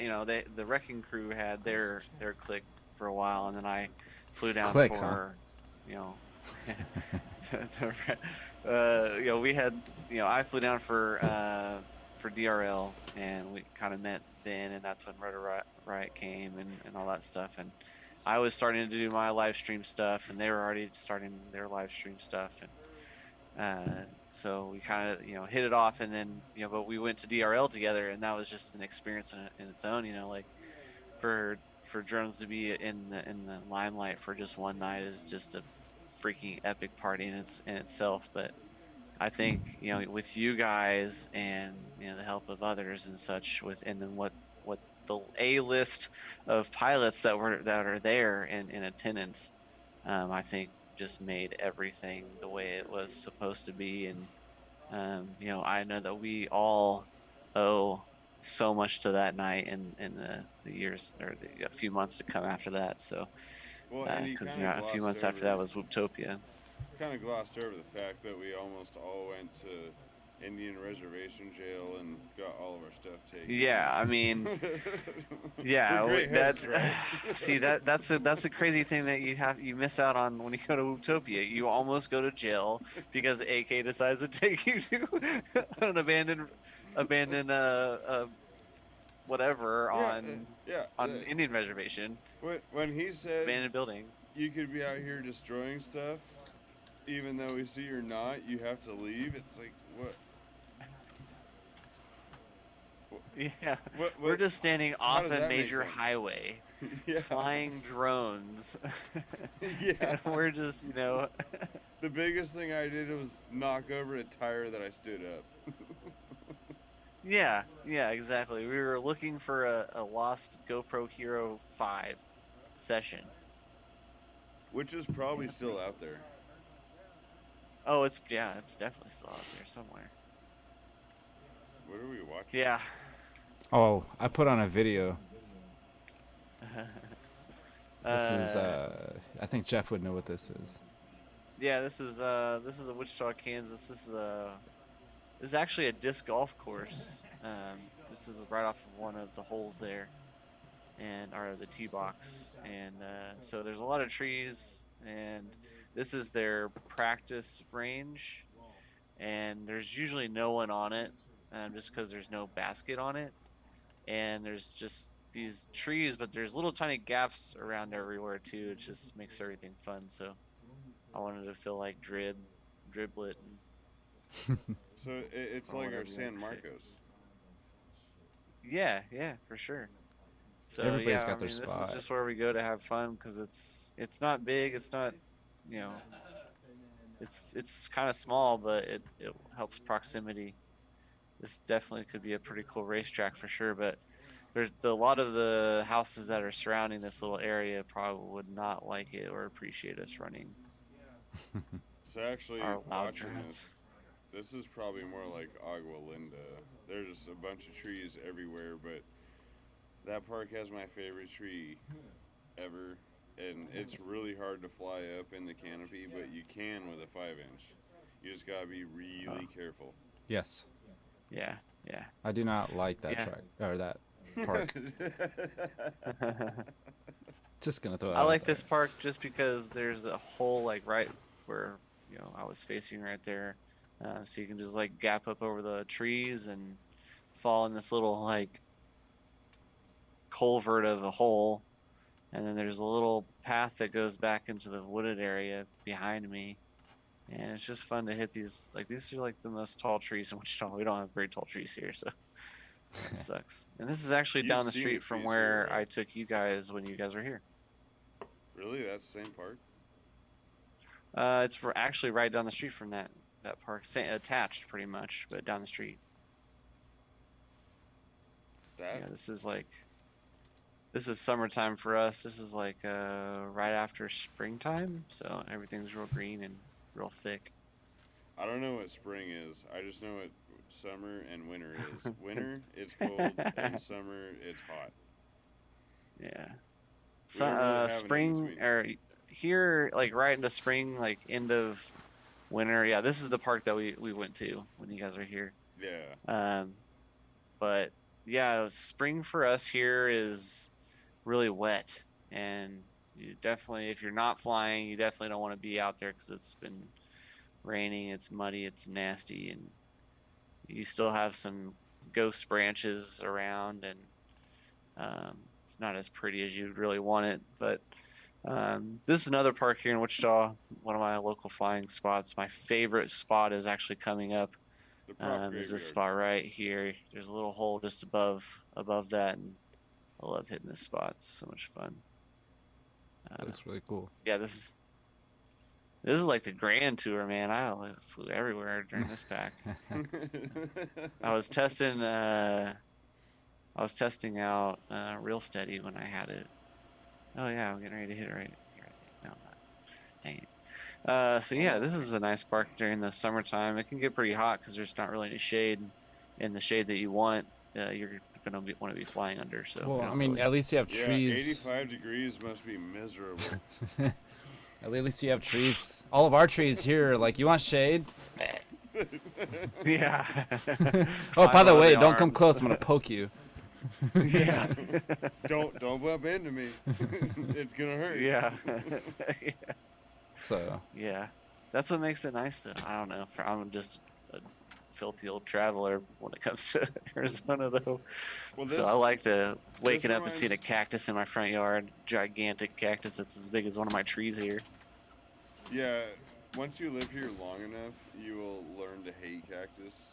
Speaker 1: The wrecking crew had their clique for a while, and then I flew down
Speaker 2: Clique,
Speaker 1: for, we had, I flew down for DRL, and we kind of met then, and that's when Rotor Riot came and all that stuff, and I was starting to do my live stream stuff, and they were already starting their live stream stuff, and so we kind of hit it off, and then but we went to DRL together, and that was just an experience in its own, like for drones to be in the limelight for just one night is just a freaking epic party in itself. But I think with you guys and the help of others and such, and then what the A-list of pilots that are there in attendance, I think just made everything the way it was supposed to be. And I know that we all owe so much to that night and the years or a few months to come after that. So because a few months after that was Wooptopia.
Speaker 3: Kind of glossed over the fact that we almost all went to Indian reservation jail and got all of our stuff taken.
Speaker 1: Yeah, I mean, yeah,
Speaker 3: We're great
Speaker 1: that's
Speaker 3: hosts, right?
Speaker 1: see that's a crazy thing that you miss out on when you go to Utopia. You almost go to jail because AK decides to take you to an abandoned whatever on Indian reservation.
Speaker 3: When he said
Speaker 1: abandoned building,
Speaker 3: you could be out here destroying stuff, even though we see you're not, you have to leave. It's like, what?
Speaker 1: Yeah, we're just standing off a major highway, flying drones.
Speaker 3: Yeah,
Speaker 1: we're just, you know.
Speaker 3: The biggest thing I did was knock over a tire that I stood up.
Speaker 1: Yeah, exactly. We were looking for a lost GoPro Hero 5 session.
Speaker 3: Which is probably still out there.
Speaker 1: Oh, it's definitely still out there somewhere.
Speaker 3: What are we watching?
Speaker 1: Yeah.
Speaker 2: Oh, I put on a video. This is I think Jeff would know what this is.
Speaker 1: Yeah, this is a Wichita, Kansas. This is actually a disc golf course. This is right off of one of the holes there, or the tee box, and so there's a lot of trees, and this is their practice range, and there's usually no one on it, just because there's no basket on it, and there's just these trees, but there's little tiny gaps around everywhere too. It just makes everything fun. So I wanted to feel like Driblet.
Speaker 3: So it's like our San Marcos.
Speaker 1: Yeah, for sure. So
Speaker 2: Everybody's got their
Speaker 1: this
Speaker 2: spot.
Speaker 1: is just where we go to have fun because it's not big. It's not, it's kind of small, but it helps proximity. This definitely could be a pretty cool racetrack for sure. But there's a lot of the houses that are surrounding this little area probably would not like it or appreciate us running.
Speaker 3: So actually,
Speaker 1: our loud
Speaker 3: watching
Speaker 1: drones.
Speaker 3: this is probably more like Agua Linda. There's just a bunch of trees everywhere, but that park has my favorite tree ever, and it's really hard to fly up in the canopy, but you can with a 5-inch. You just gotta be really careful.
Speaker 2: Yes.
Speaker 1: Yeah.
Speaker 2: I do not like that track or that park. Just gonna throw it
Speaker 1: I
Speaker 2: out
Speaker 1: like
Speaker 2: there.
Speaker 1: this park just because there's a hole like right where I was facing right there, so you can just like gap up over the trees and fall in this little like culvert of a hole, and then there's a little path that goes back into the wooded area behind me, and it's just fun to hit these. Like these are like the most tall trees in Wichita. We don't have very tall trees here, so it sucks. And this is actually down the street from where I took you guys when you guys were here.
Speaker 3: Really? That's the same park?
Speaker 1: It's actually right down the street from that park, attached pretty much, but down the street. So, yeah, this is summertime for us. This is like right after springtime, so everything's real green and real thick.
Speaker 3: I don't know what spring is. I just know what summer and winter is. Winter, it's cold, and summer, it's hot.
Speaker 1: Yeah. Spring or here, like right into spring, like end of winter. Yeah, this is the park that we went to when you guys were here.
Speaker 3: Yeah.
Speaker 1: But yeah, spring for us here is really wet, and you definitely, if you're not flying, you definitely don't want to be out there because it's been raining, it's muddy, it's nasty, and you still have some ghost branches around, and it's not as pretty as you'd really want it. But this is another park here in Wichita, one of my local flying spots. My favorite spot is actually coming up. Is this spot right here. There's a little hole just above that, and I love hitting this spot. It's so much fun.
Speaker 2: Looks really cool.
Speaker 1: Yeah, this is like the grand tour, man. I flew everywhere during this pack. I was testing out Real Steady when I had it. Oh yeah, I'm getting ready to hit it right here. No, I'm not. Dang it. So yeah, this is a nice park during the summertime. It can get pretty hot because there's not really any shade, and the shade that you want, you're gonna want to be flying under. So
Speaker 2: well, I mean, at least you have trees.
Speaker 3: 85 degrees must be miserable.
Speaker 2: At least you have trees. All of our trees here, like, you want shade?
Speaker 1: Yeah.
Speaker 2: Oh, by
Speaker 1: Climb
Speaker 2: the
Speaker 1: over
Speaker 2: way, don't come
Speaker 1: arms.
Speaker 2: close. I'm gonna poke you.
Speaker 1: Yeah.
Speaker 3: Don't bump into me. It's gonna hurt.
Speaker 1: Yeah.
Speaker 2: So
Speaker 1: Yeah. That's what makes it nice, though. I don't know. I'm just a filthy old traveler when it comes to Arizona, though.
Speaker 3: Well,
Speaker 1: So I like the waking up and
Speaker 3: reminds-
Speaker 1: seeing a cactus in my front yard, gigantic cactus that's as big as one of my trees here.
Speaker 3: Yeah, once you live here long enough, you will learn to hate cactus.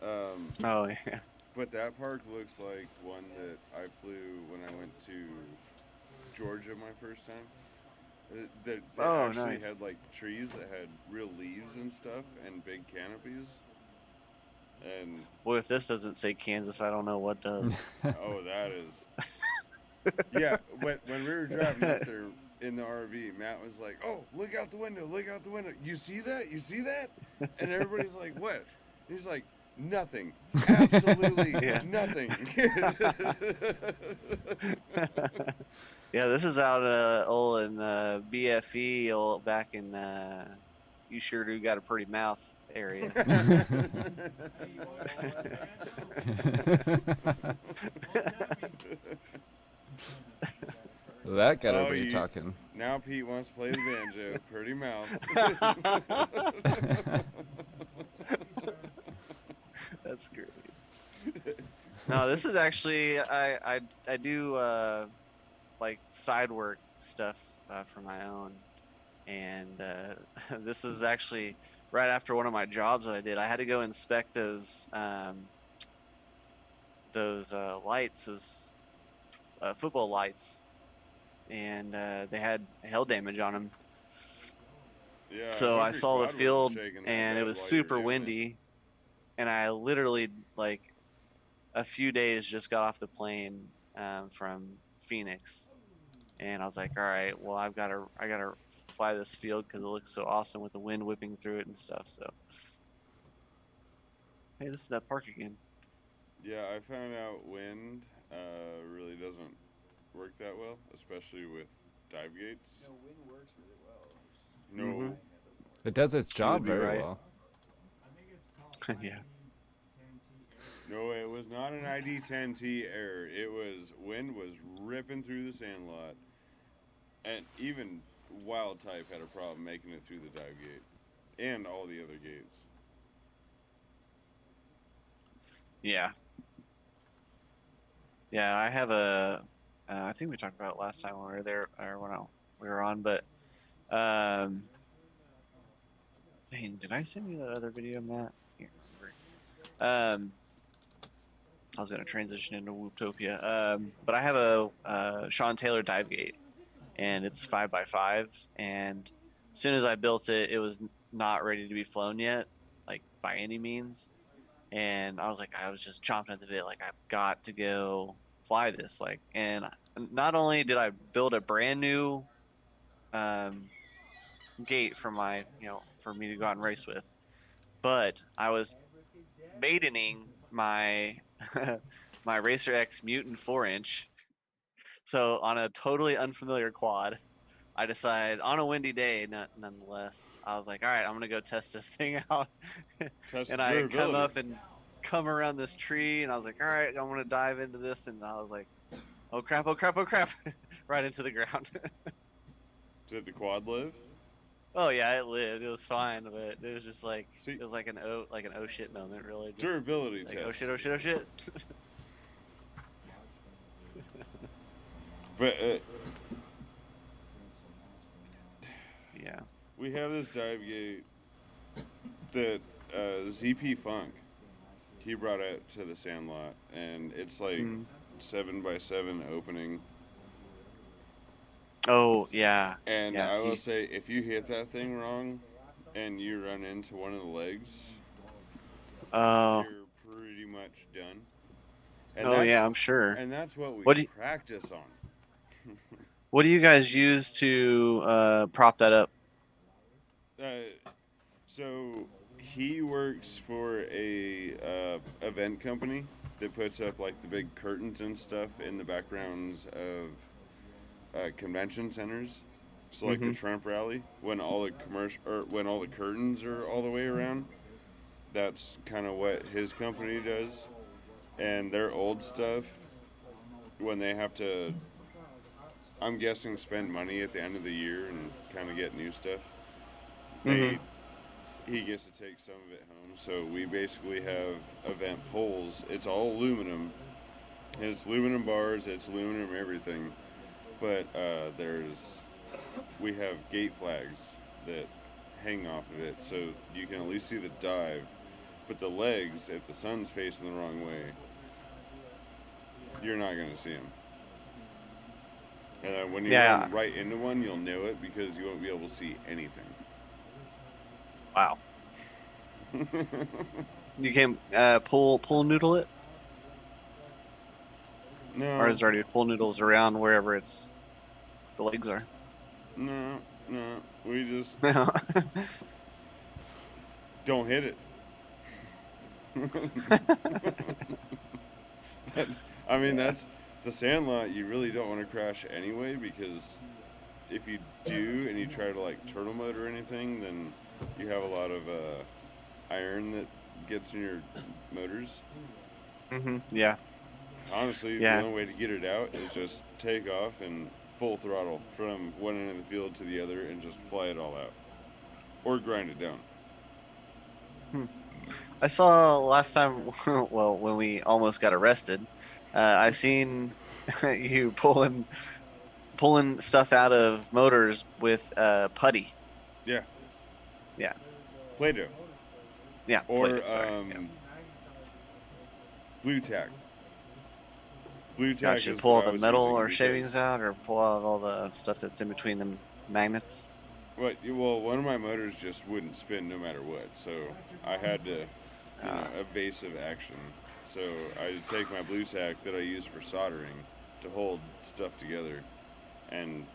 Speaker 1: Oh yeah.
Speaker 3: But that park looks like one that I flew when I went to Georgia my first time. That
Speaker 1: Oh,
Speaker 3: actually
Speaker 1: nice.
Speaker 3: had like trees that had real leaves and stuff and big canopies. And
Speaker 1: Boy, if this doesn't say Kansas, I don't know what does.
Speaker 3: oh, that is. Yeah, when we were driving up there in the RV, Matt was like, "Oh, look out the window! Look out the window! You see that? You see that?" And everybody's like, "What?" He's like, "Nothing. Absolutely nothing."
Speaker 1: Yeah, this is out old in BFE, old back in you sure do got a pretty mouth area.
Speaker 2: that got
Speaker 3: Oh,
Speaker 2: everybody talking.
Speaker 3: Now Pete wants to play the banjo. Pretty mouth.
Speaker 1: That's great. No, this is actually I do like side work stuff for my own, and this is actually right after one of my jobs that I did. I had to go inspect those lights, those football lights, and they had hail damage on them.
Speaker 3: Yeah.
Speaker 1: So I
Speaker 3: hope your
Speaker 1: saw the
Speaker 3: quad wasn't
Speaker 1: field,
Speaker 3: shaking that
Speaker 1: and it
Speaker 3: bad
Speaker 1: was
Speaker 3: while you were
Speaker 1: super
Speaker 3: doing it.
Speaker 1: windy, and I literally like a few days just got off the plane from Phoenix, and I was like, all right, well I gotta fly this field because it looks so awesome with the wind whipping through it and stuff. So hey, this is that park again.
Speaker 3: Yeah, I found out wind really doesn't work that well, especially with dive gates.
Speaker 10: No, wind works really well.
Speaker 3: No.
Speaker 1: Mhm.
Speaker 2: It does its job
Speaker 1: be
Speaker 2: very
Speaker 1: right.
Speaker 2: well.
Speaker 1: Yeah.
Speaker 3: No, it was not an ID10T error. It was wind was ripping through the sandlot, and even Wild Type had a problem making it through the dive gate, and all the other gates.
Speaker 1: Yeah. Yeah, I have a. I think we talked about it last time when we were there, or when we were on. But, dang, did I send you that other video, Matt? I can't remember. I was gonna transition into Wooptopia. But I have a Sean Taylor dive gate, and it's 5x5. And as soon as I built it, it was not ready to be flown yet, like by any means. And I was just chomping at the bit, like I've got to go fly this, like. And not only did I build a brand new gate for for me to go out and race with, but I was maidening my my Racer X Mutant 4-inch. So on a totally unfamiliar quad, I decided on a windy day, nonetheless, I was like, all right, I'm gonna go test this thing out.
Speaker 3: Test
Speaker 1: And
Speaker 3: the
Speaker 1: I
Speaker 3: durability.
Speaker 1: come up and come around this tree, and I was like, all right, I'm gonna dive into this, and I was like, oh crap, oh crap, oh crap, right into the ground.
Speaker 3: Did the quad live?
Speaker 1: Oh yeah, it lived. It was fine, but it was just like
Speaker 3: See-
Speaker 1: it was like an oh shit moment, really. Just,
Speaker 3: Durability
Speaker 1: like,
Speaker 3: test.
Speaker 1: oh shit, oh shit, oh shit.
Speaker 3: But
Speaker 1: Yeah.
Speaker 3: we have this dive gate that ZP Funk, he brought it to the Sandlot, and it's like 7x7 opening.
Speaker 1: Oh yeah.
Speaker 3: And
Speaker 1: Yeah,
Speaker 3: I will
Speaker 1: see-
Speaker 3: say, if you hit that thing wrong, and you run into one of the legs,
Speaker 1: Oh.
Speaker 3: you're pretty much done. And
Speaker 1: Oh
Speaker 3: that's-
Speaker 1: yeah, I'm sure.
Speaker 3: And that's what we
Speaker 1: What do you-
Speaker 3: practice on.
Speaker 1: What do you guys use to prop that up?
Speaker 3: So he works for a event company that puts up like the big curtains and stuff in the backgrounds of convention centers. So like the Trump rally, when all the when all the curtains are all the way around, that's kind of what his company does. And their old stuff, when they have to, I'm guessing, spend money at the end of the year and kind of get new stuff,
Speaker 1: Mm-hmm.
Speaker 3: he gets to take some of it home. So we basically have event poles. It's all aluminum. It's aluminum bars. It's aluminum everything. But we have gate flags that hang off of it, so you can at least see the dive. But the legs, if the sun's facing the wrong way, you're not going to see them. And then when you run right into one, you'll know it because you won't be able to see anything.
Speaker 1: Wow. You can pull noodle it?
Speaker 3: No.
Speaker 1: Or is there already pull noodles around wherever the legs are?
Speaker 3: No. We just don't hit it. I mean, that's the Sandlot. You really don't want to crash anyway, because if you do and you try to like turtle mode or anything, then you have a lot of iron that gets in your motors.
Speaker 1: Mm-hmm. Yeah.
Speaker 3: Honestly, the only way to get it out is just take off and full throttle from one end of the field to the other and just fly it all out, or grind it down.
Speaker 1: I saw last time, well, when we almost got arrested, I seen you pulling stuff out of motors with putty.
Speaker 3: Yeah.
Speaker 1: Yeah.
Speaker 3: Play-Doh.
Speaker 1: Yeah.
Speaker 3: Or
Speaker 1: Play-Doh,
Speaker 3: blue tack. Blue tack.
Speaker 1: Gotcha.
Speaker 3: Is
Speaker 1: Pull all
Speaker 3: what I
Speaker 1: the
Speaker 3: was
Speaker 1: metal
Speaker 3: using
Speaker 1: or
Speaker 3: because-
Speaker 1: shavings out, or pull out all the stuff that's in between the magnets.
Speaker 3: Well, one of my motors just wouldn't spin no matter what, so I had to, evasive action. So I take my blue tack that I use for soldering to hold stuff together, and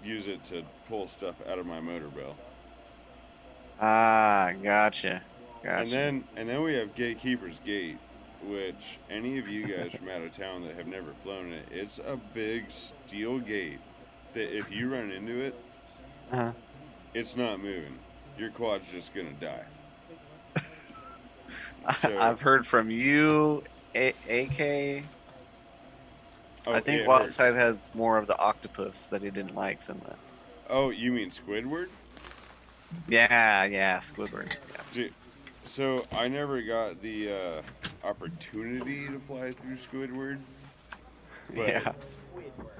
Speaker 3: use it to pull stuff out of my motor bell.
Speaker 1: Ah, gotcha.
Speaker 3: And then we have Gatekeeper's Gate, which any of you guys from out of town that have never flown it, it's a big steel gate that if you run into it, it's not moving. Your quad's just gonna die. So,
Speaker 1: I've heard from you, AK. I think Wildside has more of the octopus that he didn't like than the.
Speaker 3: Oh, you mean Squidward?
Speaker 1: Yeah, Squidward. Yeah.
Speaker 3: So I never got the opportunity to fly through Squidward, but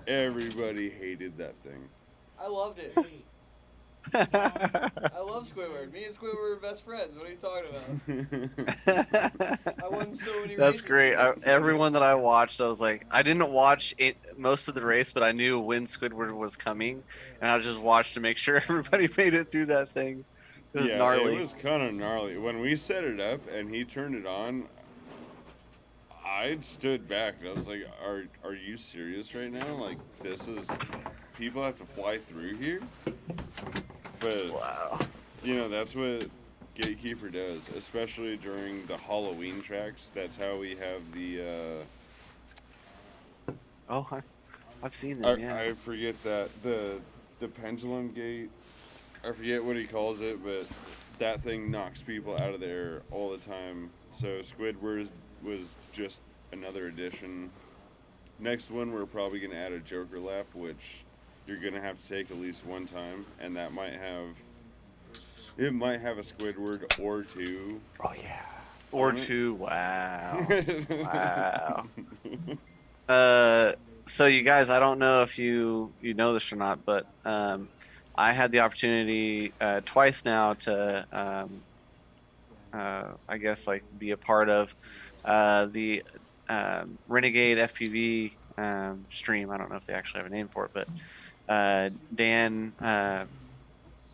Speaker 3: everybody hated that thing.
Speaker 11: I loved it. I love Squidward. Me and Squidward are best friends. What are you talking about? I won so many
Speaker 1: That's
Speaker 11: races
Speaker 1: great.
Speaker 11: with
Speaker 1: Everyone that I watched, I was like, I didn't watch most of the race, but I knew when Squidward was coming, and I just watched to make sure everybody made it through that thing. It was gnarly.
Speaker 3: It was kind of gnarly. When we set it up and he turned it on, I stood back and I was like, "Are you serious right now? Like, this is people have to fly through here?" But
Speaker 1: wow,
Speaker 3: that's what Gatekeeper does, especially during the Halloween tracks. That's how we have the.
Speaker 1: I've seen them.
Speaker 3: I forget that the pendulum gate. I forget what he calls it, but that thing knocks people out of the air all the time. So Squidward was just another addition. Next one, we're probably going to add a Joker lap, which you're going to have to take at least one time, and that might have a Squidward or two.
Speaker 1: Oh yeah. Or two. Wow. Wow. So you guys, I don't know if you know this or not, but I had the opportunity twice now to I guess like be a part of the Renegade FPV stream. I don't know if they actually have a name for it, but Dan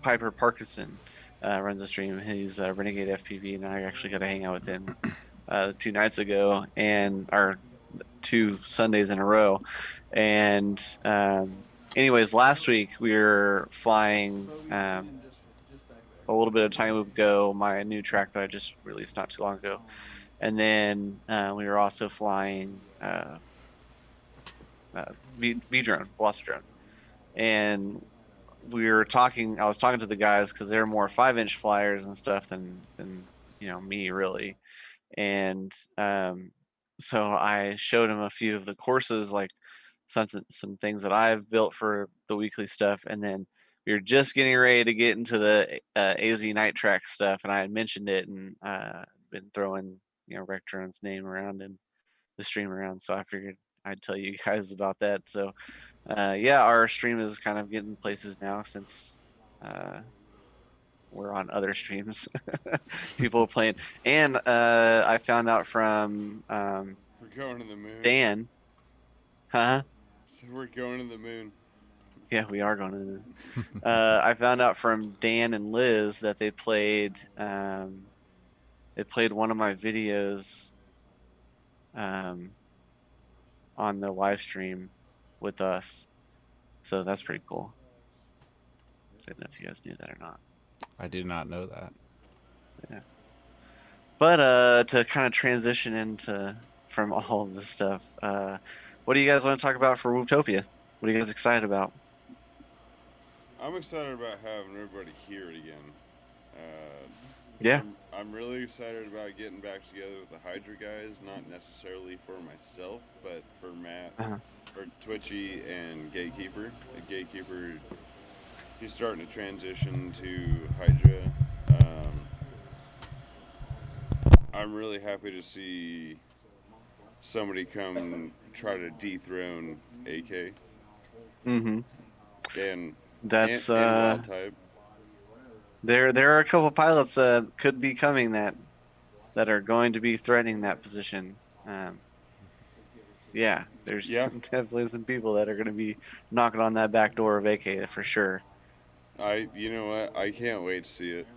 Speaker 1: Piper Parkinson runs a stream. He's Renegade FPV, and I actually got to hang out with him 2 nights ago, or 2 Sundays in a row. And anyways, last week we were flying a little bit of time ago, my new track that I just released not too long ago. And then we were also flying V-drone, Velocity drone. And I was talking to the guys because they're more 5-inch flyers and stuff than me really. And so I showed him a few of the courses, like some things that I've built for the weekly stuff, and then we were just getting ready to get into the AZ Night Track stuff, and I had mentioned it and been throwing Rectron's name around and the stream around, so I figured I'd tell you guys about that. So yeah, our stream is kind of getting places now since we're on other streams. People playing, and I found out from
Speaker 3: We're going to the moon.
Speaker 1: Dan. Huh?
Speaker 3: So we're going to the moon.
Speaker 1: Yeah, we are going to the moon. I found out from Dan and Liz that they played one of my videos on the live stream with us. So that's pretty cool. I don't know if you guys knew that or not.
Speaker 2: I did not know that.
Speaker 1: Yeah. But to kind of transition into from all of this stuff, what do you guys want to talk about for Wooptopia? What are you guys excited about?
Speaker 3: I'm excited about having everybody hear it again.
Speaker 1: Yeah.
Speaker 3: I'm really excited about getting back together with the Hydra guys, not necessarily for myself, but for Matt, for Twitchy and Gatekeeper. The Gatekeeper, he's starting to transition to Hydra. I'm really happy to see somebody come try to dethrone AK.
Speaker 1: Mm-hmm.
Speaker 3: And
Speaker 1: that's
Speaker 3: and Wild Type.
Speaker 1: There are a couple pilots that could be coming that are going to be threatening that position. Yeah, there's definitely some people that are going to be knocking on that back door of AK for sure.
Speaker 3: You know what? I can't wait to see it.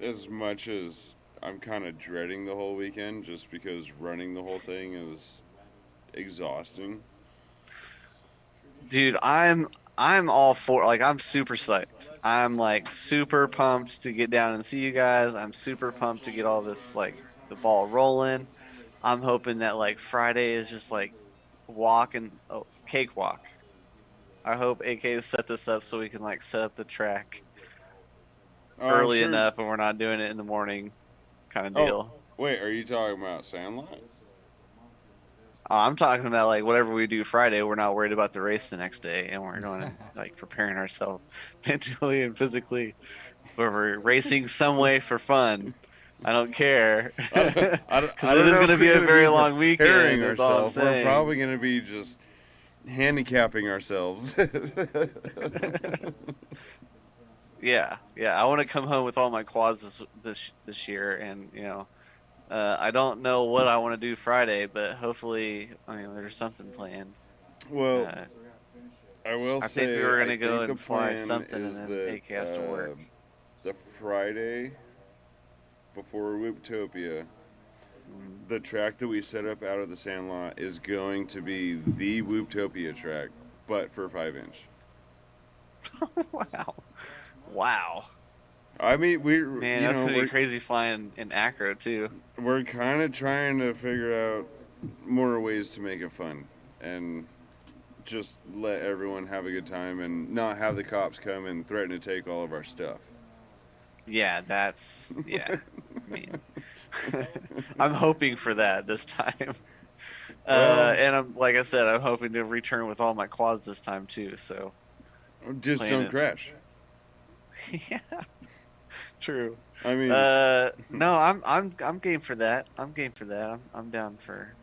Speaker 3: As much as I'm kind of dreading the whole weekend, just because running the whole thing is exhausting.
Speaker 1: Dude, I'm all for, like, I'm super psyched. I'm like super pumped to get down and see you guys. I'm super pumped to get all this, like, the ball rolling. I'm hoping that like Friday is just like cakewalk. I hope AK has set this up so we can like set up the track early enough and we're not doing it in the morning kind of deal.
Speaker 3: Wait, are you talking about Sandlot?
Speaker 1: I'm talking about like whatever we do Friday, we're not worried about the race the next day, and we're going like preparing ourselves mentally and physically. We're racing some way for fun. I don't care. Because it is going to be a very long weekend. That's all I'm saying.
Speaker 3: We're probably going to be just handicapping ourselves.
Speaker 1: Yeah. I want to come home with all my quads this year, and I don't know what I want to do Friday, but hopefully, there's something planned.
Speaker 3: Well, I will say,
Speaker 1: I think we were going to go and fly
Speaker 3: plan
Speaker 1: something, and then AK has to work.
Speaker 3: The Friday before Wooptopia, the track that we set up out of the Sandlot is going to be the Wooptopia track, but for 5-inch.
Speaker 1: Wow.
Speaker 3: I mean,
Speaker 1: that's gonna be crazy flying in acro too.
Speaker 3: We're kind of trying to figure out more ways to make it fun and just let everyone have a good time and not have the cops come and threaten to take all of our stuff.
Speaker 1: Yeah, I mean, I'm hoping for that this time. And I'm, like I said, I'm hoping to return with all my quads this time too. So
Speaker 3: just don't crash.
Speaker 1: Yeah, true.
Speaker 3: I mean,
Speaker 1: no, I'm game for that. I'm game for that. I'm down for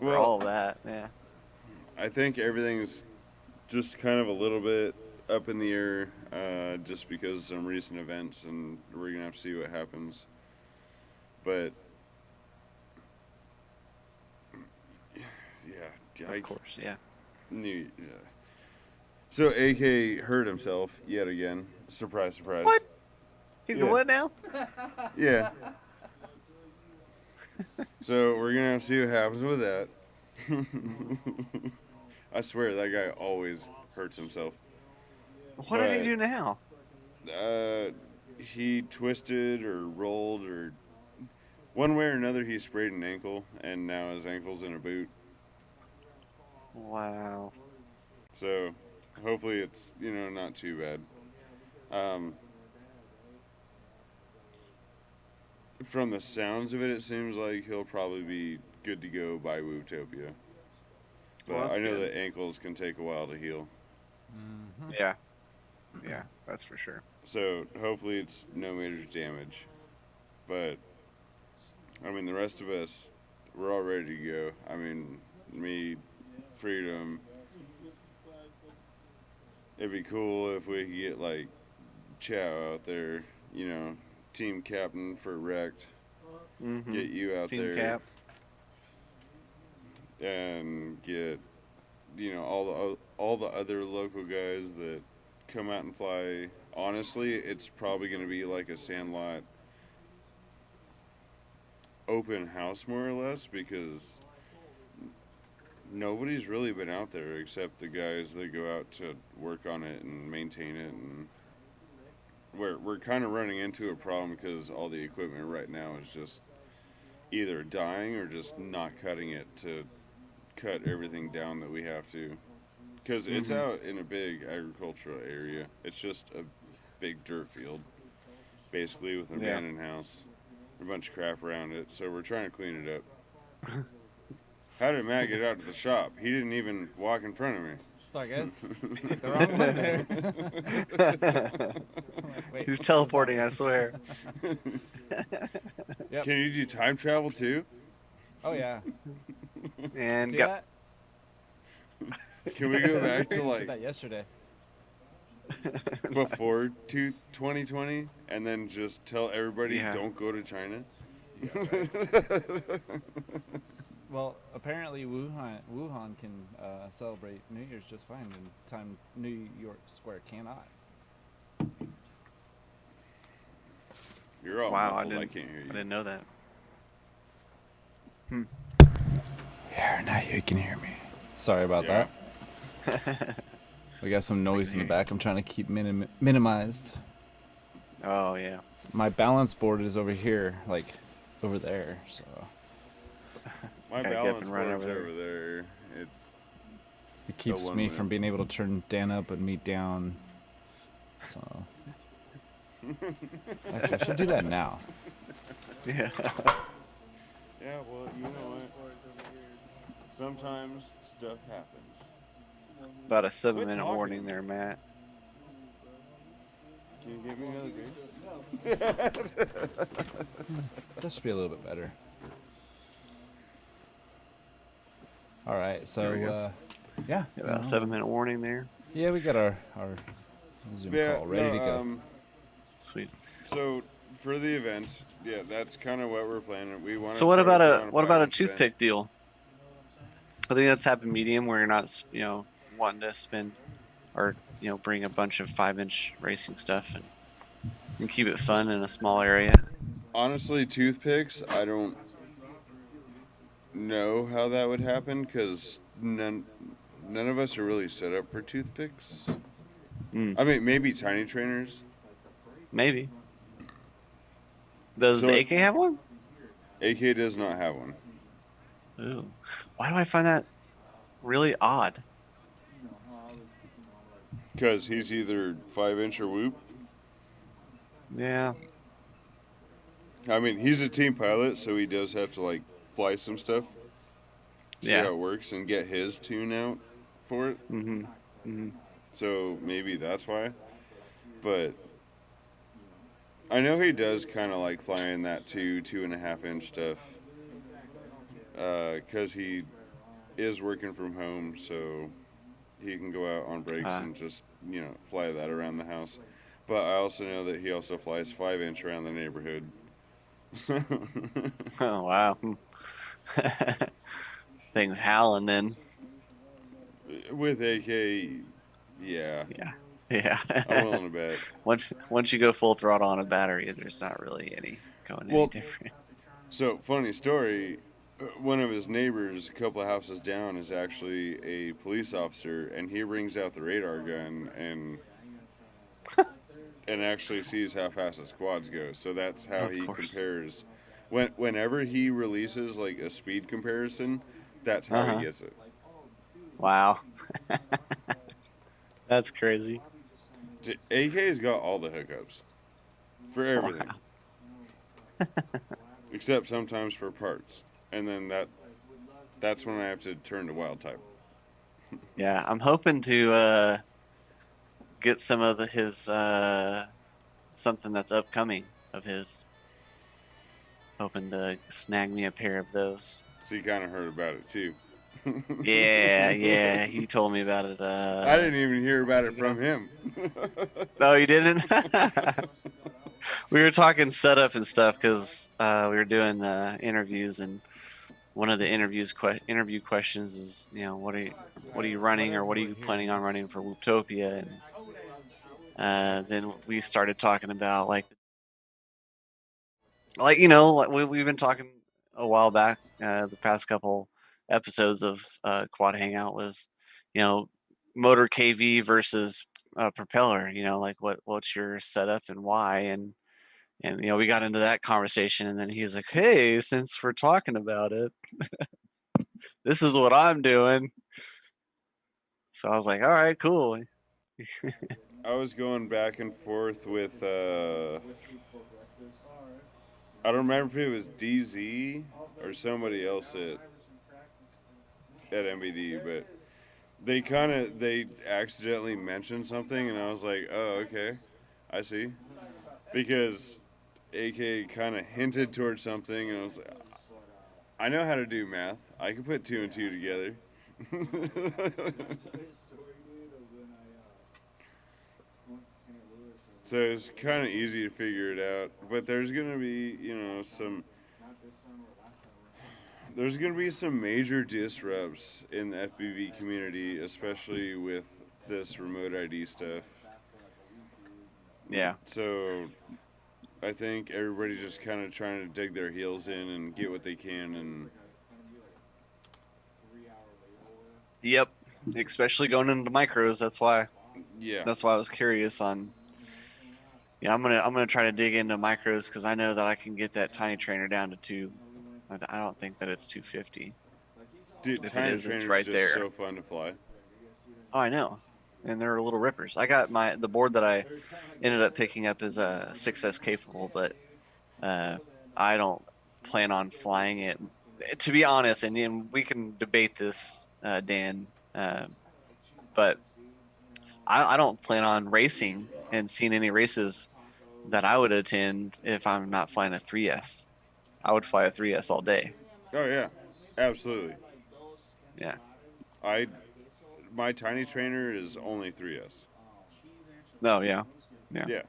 Speaker 1: all of that. Yeah.
Speaker 3: I think everything's just kind of a little bit up in the air, just because of some recent events, and we're gonna have to see what happens. But yeah,
Speaker 1: of course, yeah.
Speaker 3: So AK hurt himself yet again. Surprise, surprise.
Speaker 1: What? He's what now?
Speaker 3: Yeah. So we're gonna have to see what happens with that. I swear that guy always hurts himself.
Speaker 1: What did he do now?
Speaker 3: He twisted or rolled or one way or another. He sprayed an ankle, and now his ankle's in a boot.
Speaker 1: Wow.
Speaker 3: So hopefully it's not too bad. from the sounds of it, it seems like he'll probably be good to go by Wootopia. But
Speaker 1: Well, that's
Speaker 3: I know
Speaker 1: good.
Speaker 3: that ankles can take a while to heal.
Speaker 1: Yeah. Yeah, that's for sure.
Speaker 3: So hopefully it's no major damage. But I mean, the rest of us, we're all ready to go. I mean, me, Freedom. It'd be cool if we could get like Chow out there, you know, team captain for Wrecked.
Speaker 1: Mm-hmm.
Speaker 3: Get you out
Speaker 1: Team
Speaker 3: there.
Speaker 1: cap.
Speaker 3: And get, you know, all the other local guys that come out and fly. Honestly, it's probably going to be like a Sandlot open house, more or less, because nobody's really been out there except the guys that go out to work on it and maintain it. And we're kind of running into a problem because all the equipment right now is just either dying or just not cutting it to cut everything down that we have to, because it's out in a big agricultural area. It's just a big dirt field, basically, with an abandoned house, a bunch of crap around it. So we're trying to clean it up. How did Matt get out to the shop? He didn't even walk in front of me.
Speaker 2: Sorry, guys. Hit the wrong one there. Wait,
Speaker 1: He's teleporting, I swear.
Speaker 2: Yep.
Speaker 3: Can you do time travel too?
Speaker 2: Oh yeah.
Speaker 1: And
Speaker 2: See
Speaker 1: go.
Speaker 2: that?
Speaker 3: Can we go back to
Speaker 2: Did
Speaker 3: like
Speaker 2: that yesterday.
Speaker 3: before 2020 and then just tell everybody don't go to China?
Speaker 2: Well, apparently Wuhan can celebrate New Year's just fine, and time New York Square cannot.
Speaker 3: You're all
Speaker 1: Wow,
Speaker 3: muffled. I can't hear you.
Speaker 1: I didn't know that.
Speaker 2: Here, now you can hear me. Sorry about that. We got some noise in the back. I'm trying to keep minimized.
Speaker 1: Oh, yeah.
Speaker 2: My balance board is over here, like over there. So
Speaker 3: My
Speaker 1: Gotta get up
Speaker 3: balance
Speaker 1: and run
Speaker 3: board's
Speaker 1: over there.
Speaker 3: over there. It's
Speaker 2: it keeps
Speaker 3: one
Speaker 2: me
Speaker 3: minute.
Speaker 2: from being able to turn Dan up and me down. So actually, I should do that now.
Speaker 1: Yeah.
Speaker 3: Yeah, well, you know what? Sometimes stuff happens.
Speaker 1: About a 7-minute
Speaker 3: talking.
Speaker 1: warning there, Matt.
Speaker 3: Can you get me another drink?
Speaker 2: That should be a little bit better. All right,
Speaker 1: There we
Speaker 2: so
Speaker 1: go.
Speaker 2: yeah,
Speaker 1: About a 7-minute warning there.
Speaker 2: yeah, we got our Zoom call ready to go.
Speaker 1: Sweet.
Speaker 3: So for the events, yeah, that's kind of what we're planning. We want.
Speaker 1: So what about a toothpick deal? I think that's happy medium where you're not, wanting to spend or, bring a bunch of 5-inch racing stuff and keep it fun in a small area.
Speaker 3: Honestly, toothpicks, I don't know how that would happen because none of us are really set up for toothpicks. I mean, maybe tiny trainers.
Speaker 1: Maybe. Does the AK have one?
Speaker 3: AK does not have one.
Speaker 1: Ooh. Why do I find that really odd?
Speaker 3: Because he's either 5-inch or whoop.
Speaker 1: Yeah.
Speaker 3: I mean, he's a team pilot, so he does have to, like, fly some stuff. See how it works and get his tune out for it. So maybe that's why. But I know he does kind of like flying that 2.5-inch stuff. Because he is working from home, so he can go out on breaks and just, fly that around the house. But I also know that he also flies 5-inch around the neighborhood.
Speaker 1: Oh, wow. Things howling then.
Speaker 3: With AK, yeah.
Speaker 1: Yeah.
Speaker 3: I'm willing to bet.
Speaker 1: Once you go full throttle on a battery, there's not really any different.
Speaker 3: So, funny story. One of his neighbors, a couple of houses down, is actually a police officer, and he brings out the radar gun and actually sees how fast his quads go. So that's how he compares. Whenever he releases like a speed comparison, that's how he gets it.
Speaker 1: Wow. That's crazy.
Speaker 3: AK's got all the hookups for everything. except sometimes for parts, and then that's when I have to turn to wild type.
Speaker 1: Yeah, I'm hoping to get some of his something that's upcoming of his. Hoping to snag me a pair of those.
Speaker 3: So you kind of heard about it too.
Speaker 1: Yeah, he told me about it.
Speaker 3: I didn't even hear about it from him.
Speaker 1: No, you didn't. We were talking setup and stuff because we were doing the interviews, and one of the interview questions is, what are you running, or what are you planning on running for Wooptopia? And then we started talking about like we've been talking a while back. The past couple episodes of Quad Hangout was, motor KV versus propeller. Like what's your setup and why, and we got into that conversation, and then he was like, "Hey, since we're talking about it, this is what I'm doing." So I was like, "All right, cool."
Speaker 3: I was going back and forth with I don't remember if it was DZ or somebody else at MBD, but they accidentally mentioned something, and I was like, oh, okay, I see, because AK kind of hinted towards something, and I was like, I know how to do math. I can put 2 and 2 together. So it's kind of easy to figure it out, but there's gonna be, there's gonna be some major disrupts in the FPV community, especially with this remote ID stuff.
Speaker 1: Yeah.
Speaker 3: So I think everybody's just kind of trying to dig their heels in and get what they can, and
Speaker 1: Yep. Especially going into micros. That's why.
Speaker 3: yeah.
Speaker 1: That's why I was curious on. Yeah, I'm gonna try to dig into micros because I know that I can get that tiny trainer down to 2. I don't think that it's 250.
Speaker 3: Dude,
Speaker 1: If it
Speaker 3: tiny
Speaker 1: is, it's
Speaker 3: trainers
Speaker 1: right
Speaker 3: just
Speaker 1: there.
Speaker 3: so fun to fly.
Speaker 1: Oh, I know, and they're little rippers. I got the board that I ended up picking up is a 6S capable, but I don't plan on flying it. To be honest, and we can debate this, Dan, but I don't plan on racing and seeing any races that I would attend if I'm not flying a 3S. I would fly a 3S all day.
Speaker 3: Oh yeah, absolutely.
Speaker 1: Yeah.
Speaker 3: My tiny trainer is only 3S.
Speaker 1: No, yeah. Yeah.
Speaker 3: Yeah.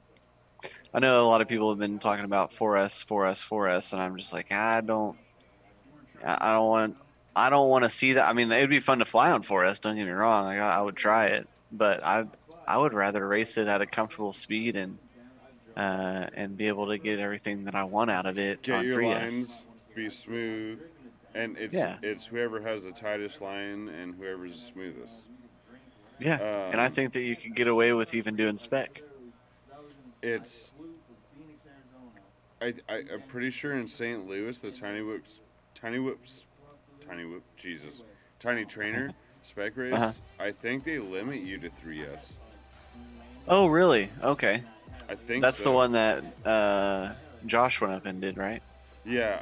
Speaker 1: I know a lot of people have been talking about 4S, 4S, 4S, and I'm just like, I don't want to see that. I mean, it'd be fun to fly on 4S. Don't get me wrong. Like, I would try it, but I would rather race it at a comfortable speed and be able to get everything that I want out of it
Speaker 3: Get
Speaker 1: on
Speaker 3: your
Speaker 1: 3S.
Speaker 3: lines, be smooth, and it's whoever has the tightest line and whoever's the smoothest.
Speaker 1: Yeah, and I think that you could get away with even doing spec.
Speaker 3: I'm pretty sure in St. Louis the tiny trainer spec race.
Speaker 1: Uh-huh.
Speaker 3: I think they limit you to 3S.
Speaker 1: Oh, really? Okay.
Speaker 3: I think
Speaker 1: that's
Speaker 3: so.
Speaker 1: The one that Josh went up and did, right?
Speaker 3: Yeah,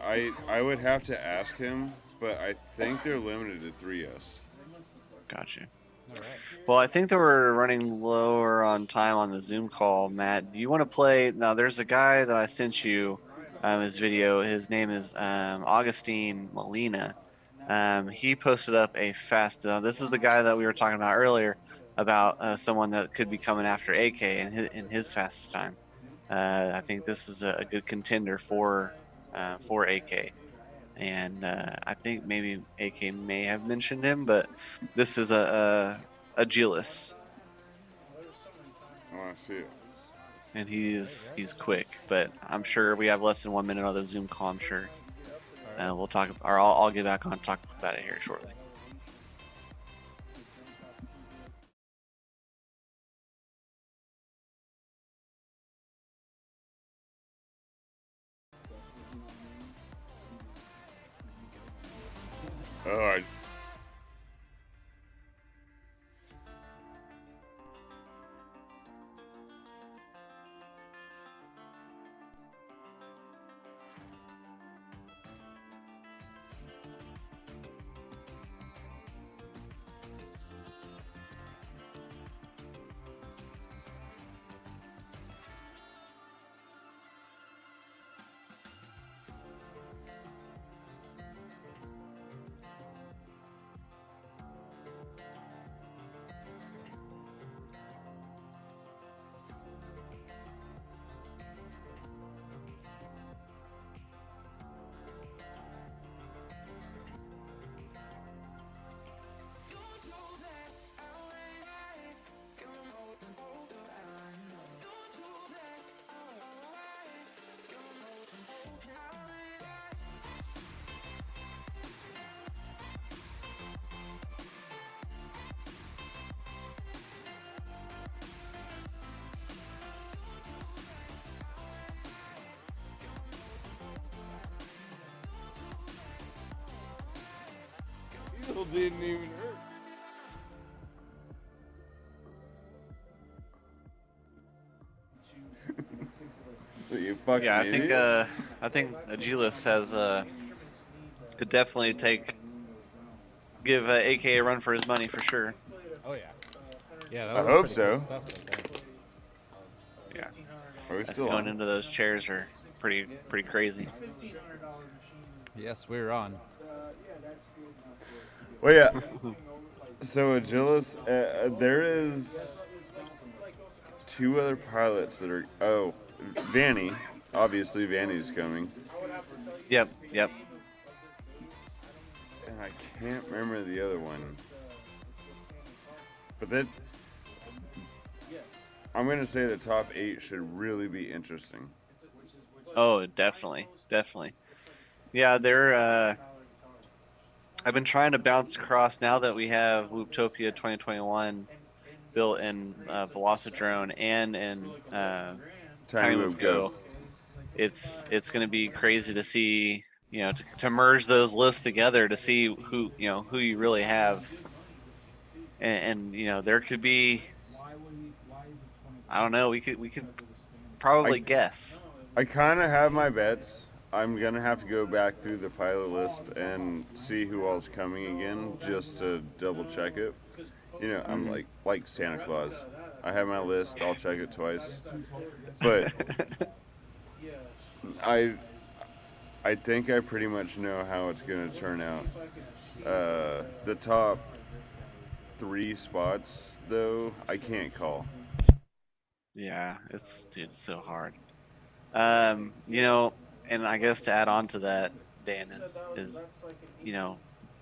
Speaker 3: I would have to ask him, but I think they're limited to 3S.
Speaker 1: Gotcha.
Speaker 2: All right.
Speaker 1: Well, I think that we're running lower on time on the Zoom call. Matt, do you want to play? Now, there's a guy that I sent you his video. His name is Augustine Molina. He posted up a fast. This is the guy that we were talking about earlier about someone that could be coming after AK in his fastest time. I think this is a good contender for AK. And I think maybe AK may have mentioned him, but this is a Gillis,
Speaker 3: I want to see it.
Speaker 1: and he's quick. But I'm sure we have less than 1 minute on the Zoom call. I'm sure we'll talk, or I'll get back on and talk about it here shortly.
Speaker 3: Oh, pistol didn't even hurt. You fucking
Speaker 1: Yeah,
Speaker 3: idiot.
Speaker 1: I think Agilis has could definitely give AK a run for his money for sure.
Speaker 2: Oh yeah. Yeah, that
Speaker 3: I
Speaker 2: was
Speaker 3: hope
Speaker 2: pretty
Speaker 3: so.
Speaker 2: good stuff right there.
Speaker 1: Yeah,
Speaker 3: Are we
Speaker 1: that's
Speaker 3: still
Speaker 1: going
Speaker 3: on?
Speaker 1: into those chairs are pretty crazy.
Speaker 2: Yes, we're on.
Speaker 3: Well, yeah. So Agilis, there is 2 other pilots that are. Oh, Vanny. Obviously, Vanny's coming.
Speaker 1: Yep.
Speaker 3: And I can't remember the other one. But that. I'm going to say the top 8 should really be interesting.
Speaker 1: Oh, definitely. Yeah, they're. I've been trying to bounce across now that we have Looptopia 2021 built in Velocidrone and in
Speaker 3: Tiny Move Go.
Speaker 1: It's going to be crazy to see, to merge those lists together to see who you really have, and there could be, I don't know, we could probably guess.
Speaker 3: I kind of have my bets. I'm going to have to go back through the pilot list and see who all's coming again just to double check it. I'm like Santa Claus. I have my list, I'll check it twice. But I think I pretty much know how it's going to turn out. The top 3 spots, though, I can't call.
Speaker 1: Yeah, it's so hard. And I guess to add on to that, Dan, is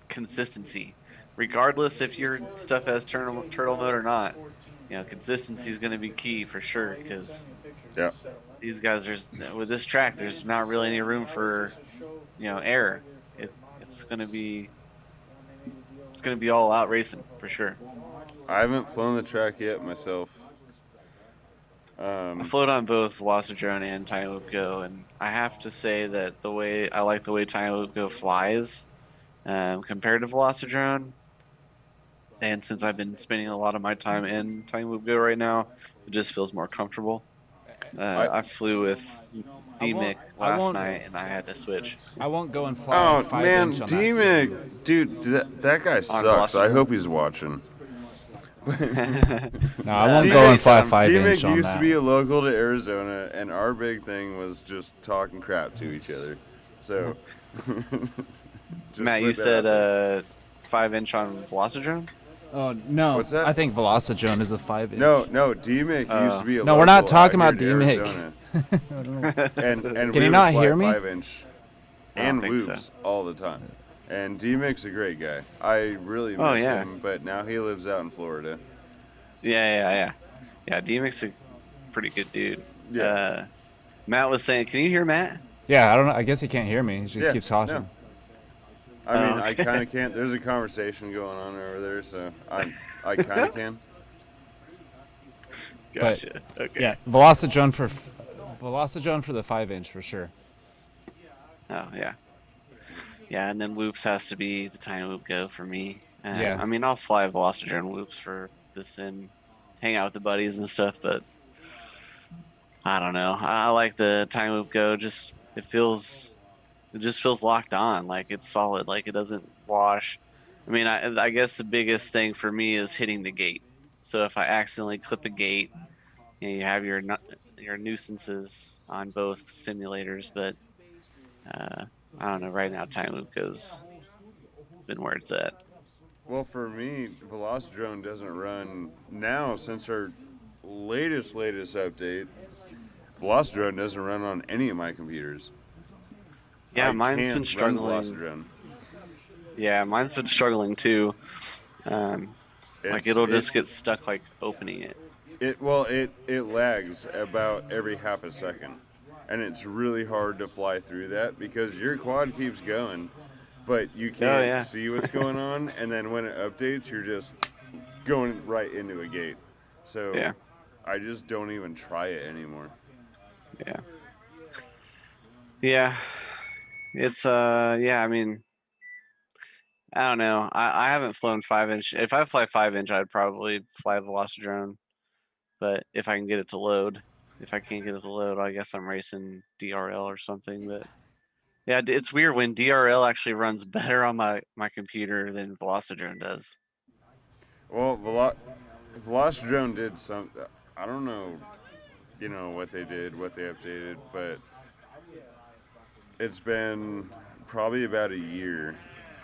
Speaker 1: consistency. Regardless if your stuff has turtle mode or not, consistency is going to be key for sure, because these guys, with this track, there's not really any room for error. It's going to be all out racing for sure.
Speaker 3: I haven't flown the track yet myself.
Speaker 1: I float on both Velocidrone and Tiny Loop Go, and I have to say that I like the way Tiny Loop Go flies compared to Velocidrone. And since I've been spending a lot of my time in Tiny Loop Go right now, it just feels more comfortable. I flew with D-Mick last night, and I had to switch.
Speaker 2: I won't go and fly 5-inch on
Speaker 3: D-Mick, dude, that guy sucks. I hope he's watching.
Speaker 2: No, I won't go and fly 5-inch on
Speaker 3: used
Speaker 2: that.
Speaker 3: to be a local to Arizona, and our big thing was just talking crap to each other. So,
Speaker 1: Matt, you said 5-inch on Velocidrone?
Speaker 2: Oh no!
Speaker 3: What's that?
Speaker 2: I think Velocidrone is a 5-inch.
Speaker 3: No, D-Mick used to be a
Speaker 2: no,
Speaker 3: local
Speaker 2: we're not talking
Speaker 3: out
Speaker 2: about
Speaker 3: here to
Speaker 2: D-Mick.
Speaker 3: and
Speaker 2: Can
Speaker 3: we
Speaker 2: you not
Speaker 3: would fly
Speaker 2: hear me?
Speaker 3: 5-inch and loops all the time. And D-Mick's a great guy. I really miss him, but now he lives out in Florida.
Speaker 1: Yeah. D-Mick's a pretty good dude.
Speaker 3: Yeah.
Speaker 1: Matt was saying, can you hear Matt?
Speaker 2: Yeah, I don't know. I guess he can't hear me. He just keeps talking.
Speaker 3: No. I mean, I kind of can't. There's a conversation going on over there, so I kind of can.
Speaker 1: Gotcha.
Speaker 2: But,
Speaker 1: okay.
Speaker 2: Yeah, Velocidrone for the 5-inch for sure.
Speaker 1: Oh yeah. Yeah, and then loops has to be the Tiny Loop Go for me.
Speaker 2: Yeah.
Speaker 1: I mean, I'll fly Velocidrone loops for this and hang out with the buddies and stuff, but I don't know. I like the Tiny Loop Go. It just feels locked on. Like it's solid. Like it doesn't wash. I mean, I guess the biggest thing for me is hitting the gate. So if I accidentally clip a gate, you have your nuisances on both simulators, but I don't know. Right now, Tiny Loop Go's been where it's at.
Speaker 3: Well, for me, Velocidrone doesn't run now since our latest update. Velocidrone doesn't run on any of my computers.
Speaker 1: Yeah,
Speaker 3: I
Speaker 1: mine's
Speaker 3: can't
Speaker 1: been struggling.
Speaker 3: run Velocidrone.
Speaker 1: Yeah, mine's been struggling too. Like it'll just get stuck like opening it.
Speaker 3: It lags about every half a second. And it's really hard to fly through that because your quad keeps going, but you can't see what's going on. And then when it updates, you're just going right into a gate. So I just don't even try it anymore.
Speaker 1: Yeah. Yeah. It's I mean, I don't know. I haven't flown 5-inch. If I fly 5-inch, I'd probably fly a Velocidrone. But if I can get it to load, if I can't get it to load, I guess I'm racing DRL or something. But yeah, it's weird when DRL actually runs better on my computer than Velocidrone does.
Speaker 3: Well, Velocidrone did some. I don't know, what they did, what they updated, but it's been probably about a year.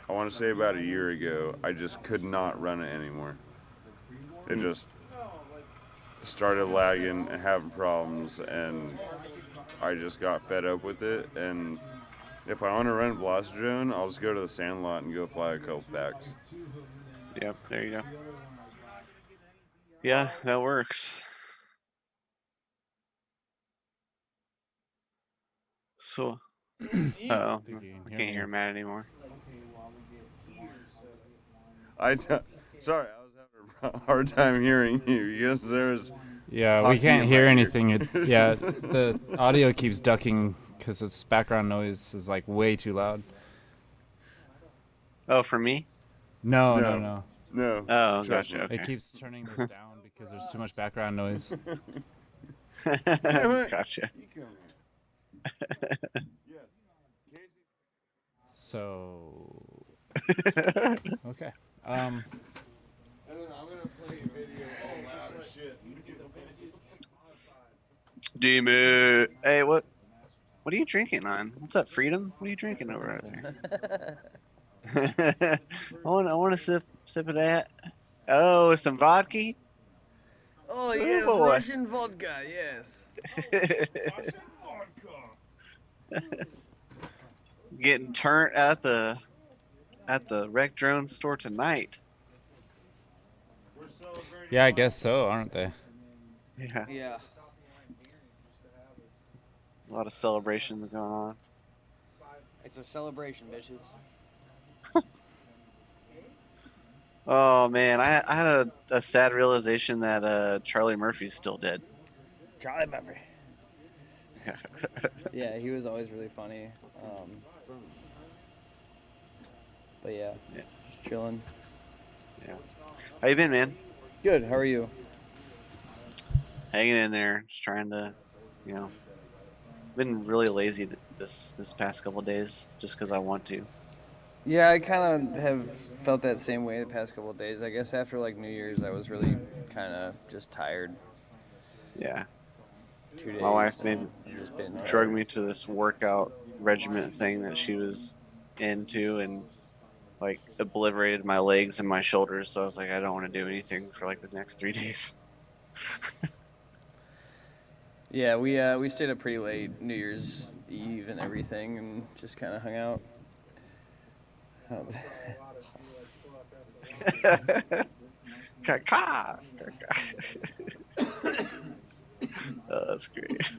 Speaker 3: I want to say about a year ago, I just could not run it anymore. It just started lagging and having problems, and I just got fed up with it. And if I want to run Velocidrone, I'll just go to the Sandlot and go fly a couple packs.
Speaker 1: Yep, there you go. Yeah, that works. So, I can't hear Matt anymore.
Speaker 3: Sorry, I was having a hard time hearing you because there's.
Speaker 2: Yeah, we can't hear anything. Yeah, the audio keeps ducking because its background noise is like way too loud.
Speaker 1: Oh, for me?
Speaker 2: No.
Speaker 1: Oh, gotcha. Okay.
Speaker 2: It keeps turning this down because there's too much background noise.
Speaker 1: Gotcha.
Speaker 2: So. Okay.
Speaker 3: And then I'm gonna play a video all loud as shit.
Speaker 1: Demon. Hey, what are you drinking on? What's up, Freedom? What are you drinking over there? I want to sip of that. Oh, some vodka.
Speaker 11: Oh yes,
Speaker 1: boy.
Speaker 11: Russian vodka. Yes.
Speaker 1: Getting turned at the Wreck Drone store tonight.
Speaker 2: Yeah, I guess so, aren't they?
Speaker 1: Yeah.
Speaker 11: Yeah.
Speaker 1: A lot of celebrations going on.
Speaker 11: It's a celebration, bitches.
Speaker 1: Oh man, I had a sad realization that Charlie Murphy's still dead.
Speaker 11: Charlie Murphy. Yeah, he was always really funny. But yeah, just chilling.
Speaker 1: Yeah. How you been, man?
Speaker 11: Good. How are you?
Speaker 1: Hanging in there, just trying to, been really lazy this past couple of days, just because I want to.
Speaker 11: Yeah, I kind of have felt that same way the past couple of days. I guess after like New Year's, I was really kind of just tired.
Speaker 1: Yeah.
Speaker 11: 2 days.
Speaker 1: My wife made
Speaker 11: just been
Speaker 1: drug me to this workout regiment thing that she was into, and like obliterated my legs and my shoulders. So I was like, I don't want to do anything for like the next 3 days.
Speaker 11: Yeah, we stayed up pretty late New Year's Eve and everything, and just kind of hung out.
Speaker 1: Oh, that's great.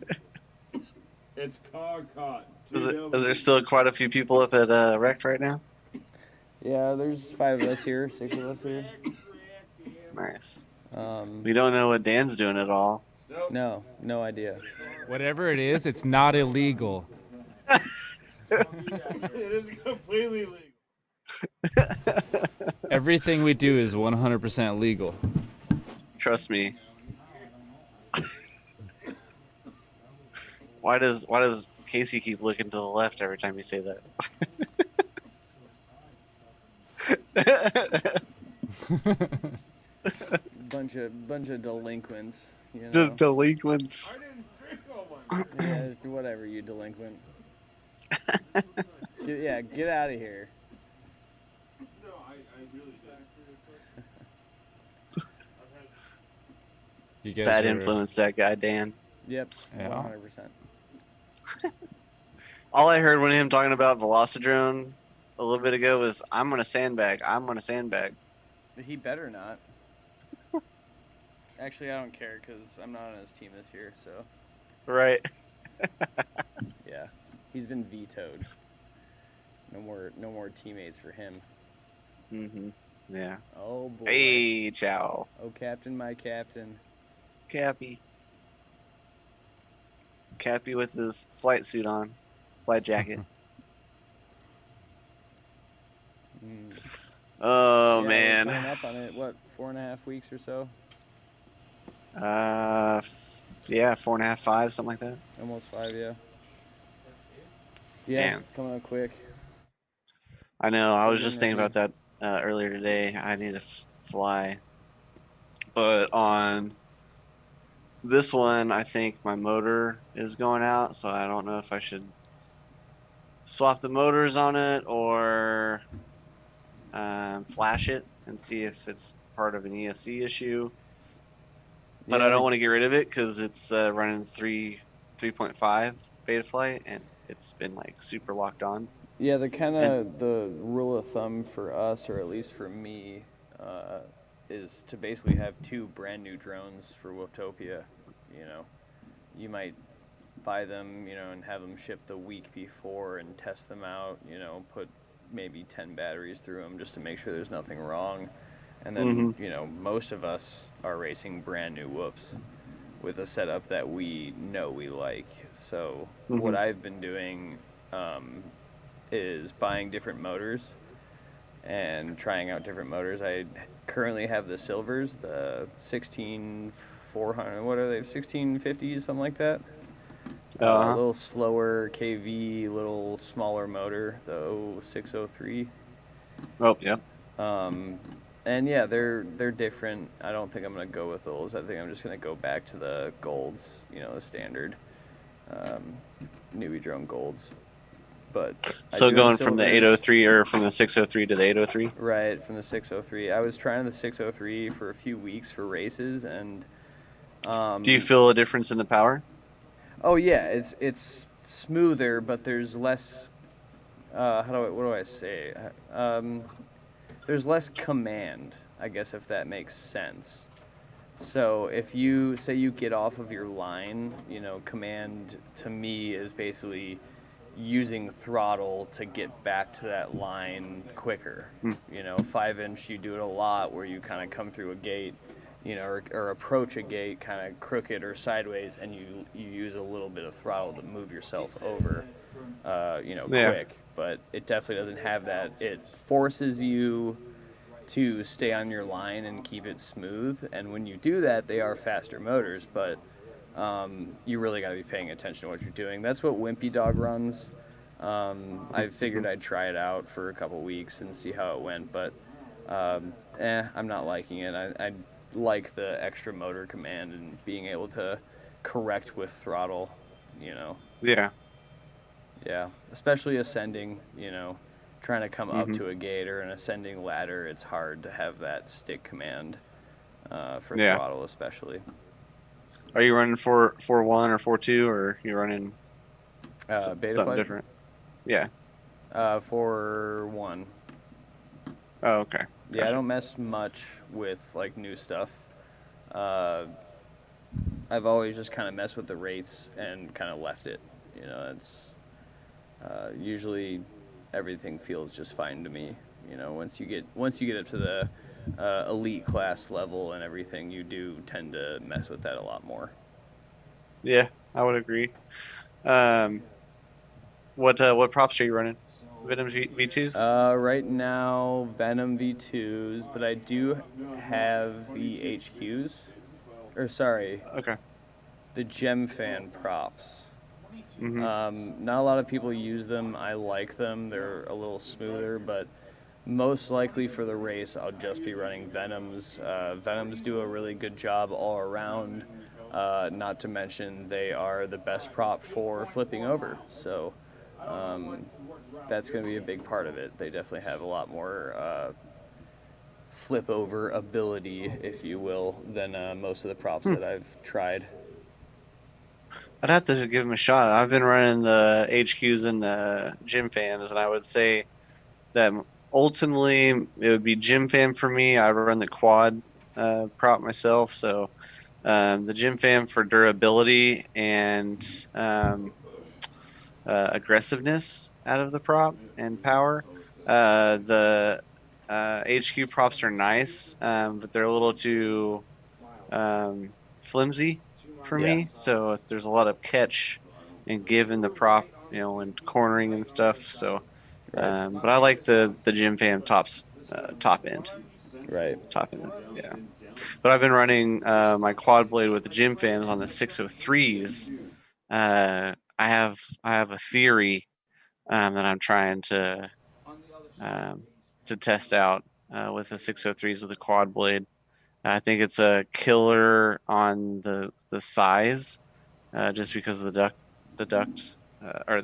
Speaker 3: It's car caught.
Speaker 1: Is there still quite a few people up at Wrecked right now?
Speaker 11: Yeah, there's 5 of us here, 6 of us here.
Speaker 1: Nice. We don't know what Dan's doing at all.
Speaker 11: No idea.
Speaker 2: Whatever it is, it's not illegal.
Speaker 3: It is completely legal.
Speaker 2: Everything we do is 100% legal.
Speaker 1: Trust me. Why does Casey keep looking to the left every time you say that?
Speaker 11: bunch of delinquents,
Speaker 1: The delinquents.
Speaker 11: Yeah, whatever, you delinquent. Get out of here.
Speaker 3: No, I really did.
Speaker 1: Bad influence, that guy, Dan.
Speaker 11: Yep,
Speaker 2: Yeah.
Speaker 11: 100%.
Speaker 1: All I heard when him talking about Velocidrone a little bit ago was, I'm going to sandbag.
Speaker 11: He better not. Actually, I don't care because I'm not on his team this year, so.
Speaker 1: Right.
Speaker 11: Yeah, he's been vetoed. No more teammates for him.
Speaker 1: Mm-hmm. Yeah.
Speaker 11: Oh boy.
Speaker 1: Hey, ciao.
Speaker 11: Oh, Captain, my Captain.
Speaker 1: Cappy with his flight suit on. Flight jacket. Oh
Speaker 11: yeah,
Speaker 1: man.
Speaker 11: We're coming up on it. What, 4.5 weeks or so?
Speaker 1: Yeah, 4.5, 5, something like that.
Speaker 11: Almost 5, yeah. Yeah,
Speaker 1: Man.
Speaker 11: it's coming up quick.
Speaker 1: I know. I
Speaker 11: Still
Speaker 1: was
Speaker 11: getting
Speaker 1: just thinking
Speaker 11: ready.
Speaker 1: about that earlier today. I need to fly, but on this one, I think my motor is going out, so I don't know if I should swap the motors on it or flash it and see if it's part of an ESC issue. But I
Speaker 11: Yeah,
Speaker 1: don't want to get rid of it because it's running 3.5 beta flight and it's been like super locked on.
Speaker 11: yeah. The kind
Speaker 1: And
Speaker 11: of the rule of thumb for us, or at least for me, is to basically have 2 brand new drones for Whooptopia. You know, you might buy them, and have them shipped the week before and test them out. Put maybe 10 batteries through them just to make sure there's nothing wrong. And then, most of us are racing brand new whoops with a setup that we know we like. So what I've been doing is buying different motors and trying out different motors. I currently have the silvers, the 16400, what are they, 1650s, something like that. A little slower KV, little smaller motor, the 0603.
Speaker 1: Oh, yeah.
Speaker 11: And yeah, they're different. I don't think I'm gonna go with those. I think I'm just gonna go back to the golds, the standard newbie drone golds. But
Speaker 1: So going from the 803 or from the 603 to the 803?
Speaker 11: Right, from the 603. I was trying the 603 for a few weeks for races, and
Speaker 1: do you feel a difference in the power?
Speaker 11: Oh yeah, it's smoother, but there's less. What do I say? There's less command, I guess, if that makes sense. So if you say you get off of your line, command to me is basically using throttle to get back to that line quicker. 5-inch, you do it a lot where you kind of come through a gate, or approach a gate kind of crooked or sideways, and you use a little bit of throttle to move yourself over, quick. But it definitely doesn't have that. It forces you to stay on your line and keep it smooth. And when you do that, they are faster motors, but you really got to be paying attention to what you're doing. That's what Wimpy Dog runs. I figured I'd try it out for a couple weeks and see how it went, but I'm not liking it. I like the extra motor command and being able to correct with throttle,
Speaker 1: Yeah.
Speaker 11: Yeah, especially ascending, trying to come up to a gate or an ascending ladder, it's hard to have that stick command for throttle especially.
Speaker 1: Are you running 4.1 or 4.2, or are you running
Speaker 11: beta
Speaker 1: something
Speaker 11: flight?
Speaker 1: different? Yeah.
Speaker 11: 4.1.
Speaker 1: Oh, okay.
Speaker 11: Yeah,
Speaker 1: Gotcha.
Speaker 11: I don't mess much with like new stuff. I've always just kind of messed with the rates and kind of left it. It's usually everything feels just fine to me. Once you get up to the elite class level and everything, you do tend to mess with that a lot more.
Speaker 1: Yeah, I would agree. What props are you running? Venom V2s?
Speaker 11: Right now, Venom V2s, but I do have the HQs. Or sorry.
Speaker 1: Okay.
Speaker 11: The Gem Fan props.
Speaker 1: Mm-hmm.
Speaker 11: Not a lot of people use them. I like them. They're a little smoother, but most likely for the race, I'll just be running Venoms. Venoms do a really good job all around. Not to mention they are the best prop for flipping over. So that's going to be a big part of it. They definitely have a lot more flip over ability, if you will, than most of the props that I've tried.
Speaker 1: I'd have to give them a shot. I've been running the HQs and the Gym Fans, and I would say that ultimately it would be Gym Fan for me. I run the quad prop myself, so the Gym Fan for durability and aggressiveness out of the prop and power. The HQ props are nice, but they're a little too flimsy for me. So there's a lot of catch and give in the prop, and cornering and stuff. So
Speaker 11: Right.
Speaker 1: But I like the Gym Fam top end.
Speaker 11: Right.
Speaker 1: Top end, yeah. But I've been running my quad blade with the Gym Fams on the 603s. I have a theory that I'm trying um, to test out with the 603s with the quad blade. I think it's a killer on the size, just because of the duct, or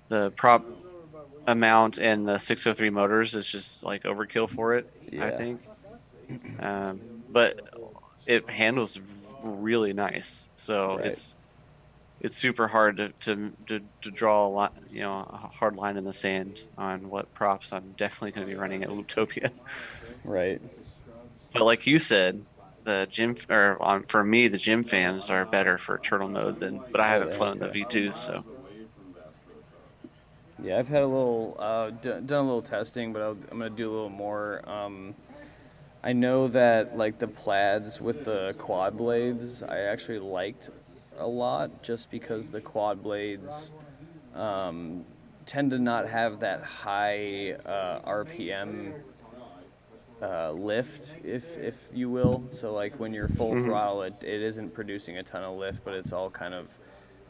Speaker 1: the prop amount, and the 603 motors is just like overkill for it, I
Speaker 11: Yeah.
Speaker 1: think. But it handles really nice, so
Speaker 11: Right.
Speaker 1: it's super hard to draw a lot, a hard line in the sand on what props I'm definitely going to be running at Looptopia.
Speaker 11: Right.
Speaker 1: But like you said, the gym, or for me, the Gym Fams are better for turtle mode than, but I
Speaker 11: Oh,
Speaker 1: haven't
Speaker 11: the
Speaker 1: flown
Speaker 11: heck
Speaker 1: the
Speaker 11: yeah.
Speaker 1: V2s, so.
Speaker 11: Yeah, I've had a little, done a little testing, but I'm gonna do a little more. I know that like the plaids with the quad blades, I actually liked a lot, just because the quad blades tend to not have that high RPM lift, if you will. So like when you're full
Speaker 1: Mhm.
Speaker 11: throttle, it isn't producing a ton of lift, but it's all kind of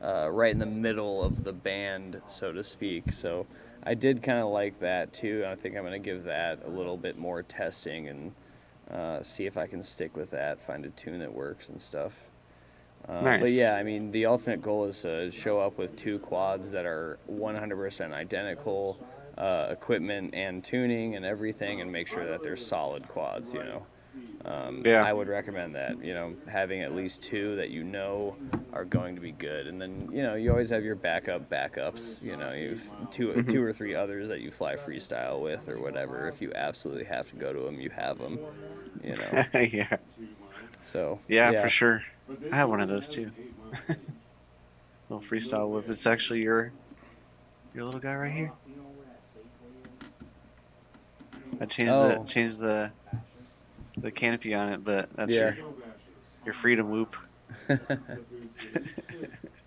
Speaker 11: right in the middle of the band, so to speak. So I did kind of like that too. I think I'm going to give that a little bit more testing and see if I can stick with that, find a tune that works and stuff. But yeah,
Speaker 1: Nice.
Speaker 11: I mean, the ultimate goal is to show up with two quads that are 100% identical, equipment and tuning and everything, and make sure that they're solid quads, you know.
Speaker 1: Yeah.
Speaker 11: I would recommend that, you know, having at least two that you know are going to be good. And then, you know, you always have your backups, you know, you've two or three others that you fly freestyle with or whatever. If you absolutely have to go to them, you have them, you know.
Speaker 1: Yeah.
Speaker 11: So,
Speaker 1: Yeah, for
Speaker 11: yeah.
Speaker 1: sure. I have one of those too. Little freestyle whip. It's actually your little guy right here. I
Speaker 11: Oh,
Speaker 1: changed the canopy on it, but that's
Speaker 11: yeah.
Speaker 1: your freedom whoop.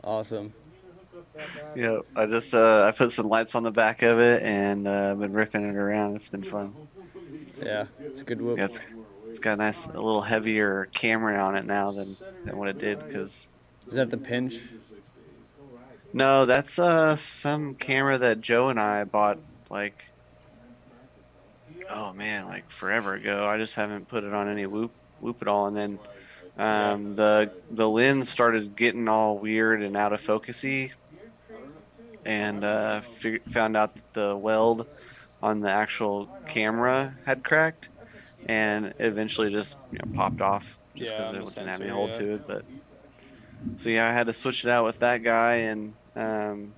Speaker 11: Awesome.
Speaker 1: Yeah, I put some lights on the back of it, and I've been ripping it around. It's been fun.
Speaker 11: Yeah, it's a good whoop.
Speaker 1: Yeah, it's got a little heavier camera on it now than what it did, because
Speaker 11: Is that the pinch?
Speaker 1: no, that's some camera that Joe and I bought, like, oh man, like forever ago. I just haven't put it on any whoop at all, and then the lens started getting all weird and out of focusy, and found out that the weld on the actual camera had cracked, and it eventually just popped off, just
Speaker 11: Yeah,
Speaker 1: because
Speaker 11: on
Speaker 1: it
Speaker 11: the
Speaker 1: didn't have any
Speaker 11: sensor,
Speaker 1: hold
Speaker 11: yeah.
Speaker 1: to it. But so yeah, I had to switch it out with that guy, and the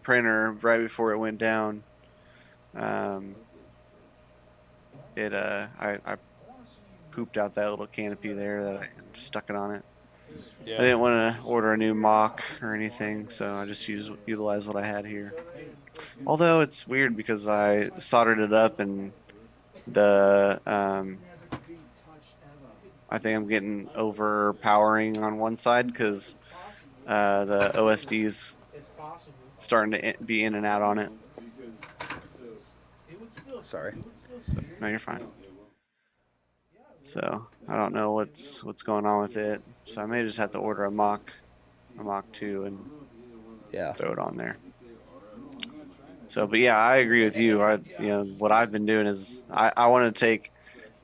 Speaker 1: printer right before it went down. Um, I pooped out that little canopy there that I just stuck it on it. I
Speaker 11: Yeah.
Speaker 1: didn't want to order a new mock or anything, so I just utilized what I had here. Although it's weird because I soldered it up, and the I think I'm getting overpowering on one side, because the OSD's starting to be in and out on it.
Speaker 11: Sorry.
Speaker 1: So, no, you're fine. So I don't know what's going on with it. So I may just have to order a Mach 2 and
Speaker 11: Yeah.
Speaker 1: throw it on there. So, but yeah, I agree with you. What I've been doing is I want to take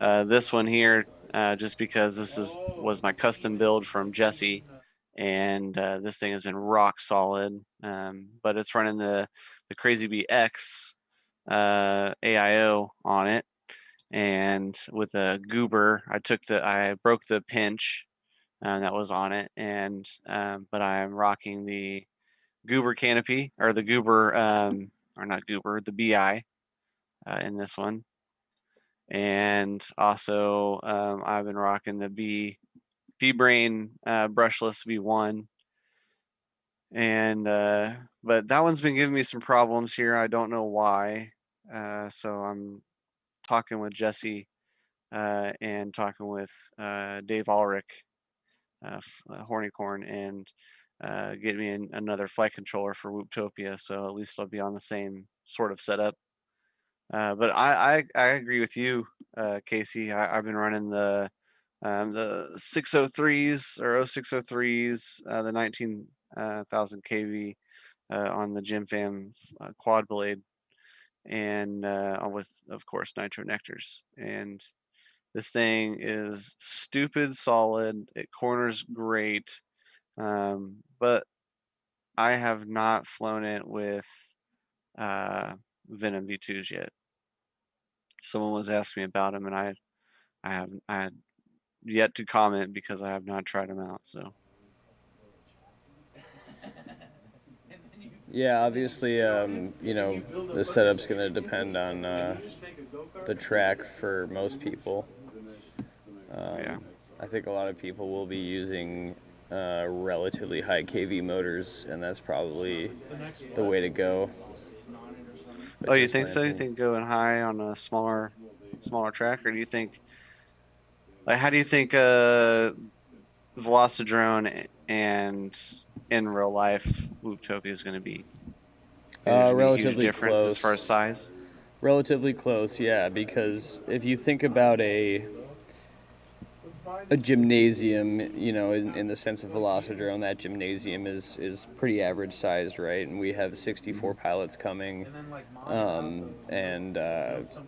Speaker 1: this one here, just because was my custom build from Jesse, and this thing has been rock solid. But it's running the Crazy Bee X AIO on it, and with a goober, I broke the pinch that was on it, and but I am rocking the goober canopy, or the goober, or not goober, the BI in this one. And also, I've been rocking the B-Brain brushless V1, and but that one's been giving me some problems here. I don't know why. So I'm talking with Jesse, and talking with Dave Ulrich, Hornycorn, and get me another flight controller for Whooptopia, so at least I'll be on the same sort of setup. But I agree with you, Casey. I've been running the 603s or 0603s, the 19,000 kV on the Gym Fam quad blade, and with of course nitro nectars. And this thing is stupid solid. It corners great, but I have not flown it with Venom V2s yet. Someone was asking me about them, and I had yet to comment because I have not tried them out. So
Speaker 11: Yeah, obviously, you know, the setup's going to depend on the track for most people.
Speaker 1: yeah.
Speaker 11: I think a lot of people will be using relatively high KV motors, and that's probably the way to go. But
Speaker 1: Oh, you
Speaker 11: just my
Speaker 1: think so? You
Speaker 11: opinion.
Speaker 1: think going high on a smaller track, or do you think like how do you think Velocidrone and in real life Whooptopia is going to be? Think there's going to be a huge
Speaker 11: Relatively
Speaker 1: difference as far as
Speaker 11: close.
Speaker 1: size?
Speaker 11: Relatively close, yeah, because if you think about a gymnasium, you know, in the sense of Velocidrome, that gymnasium is pretty average sized, right? And we have 64 pilots coming, and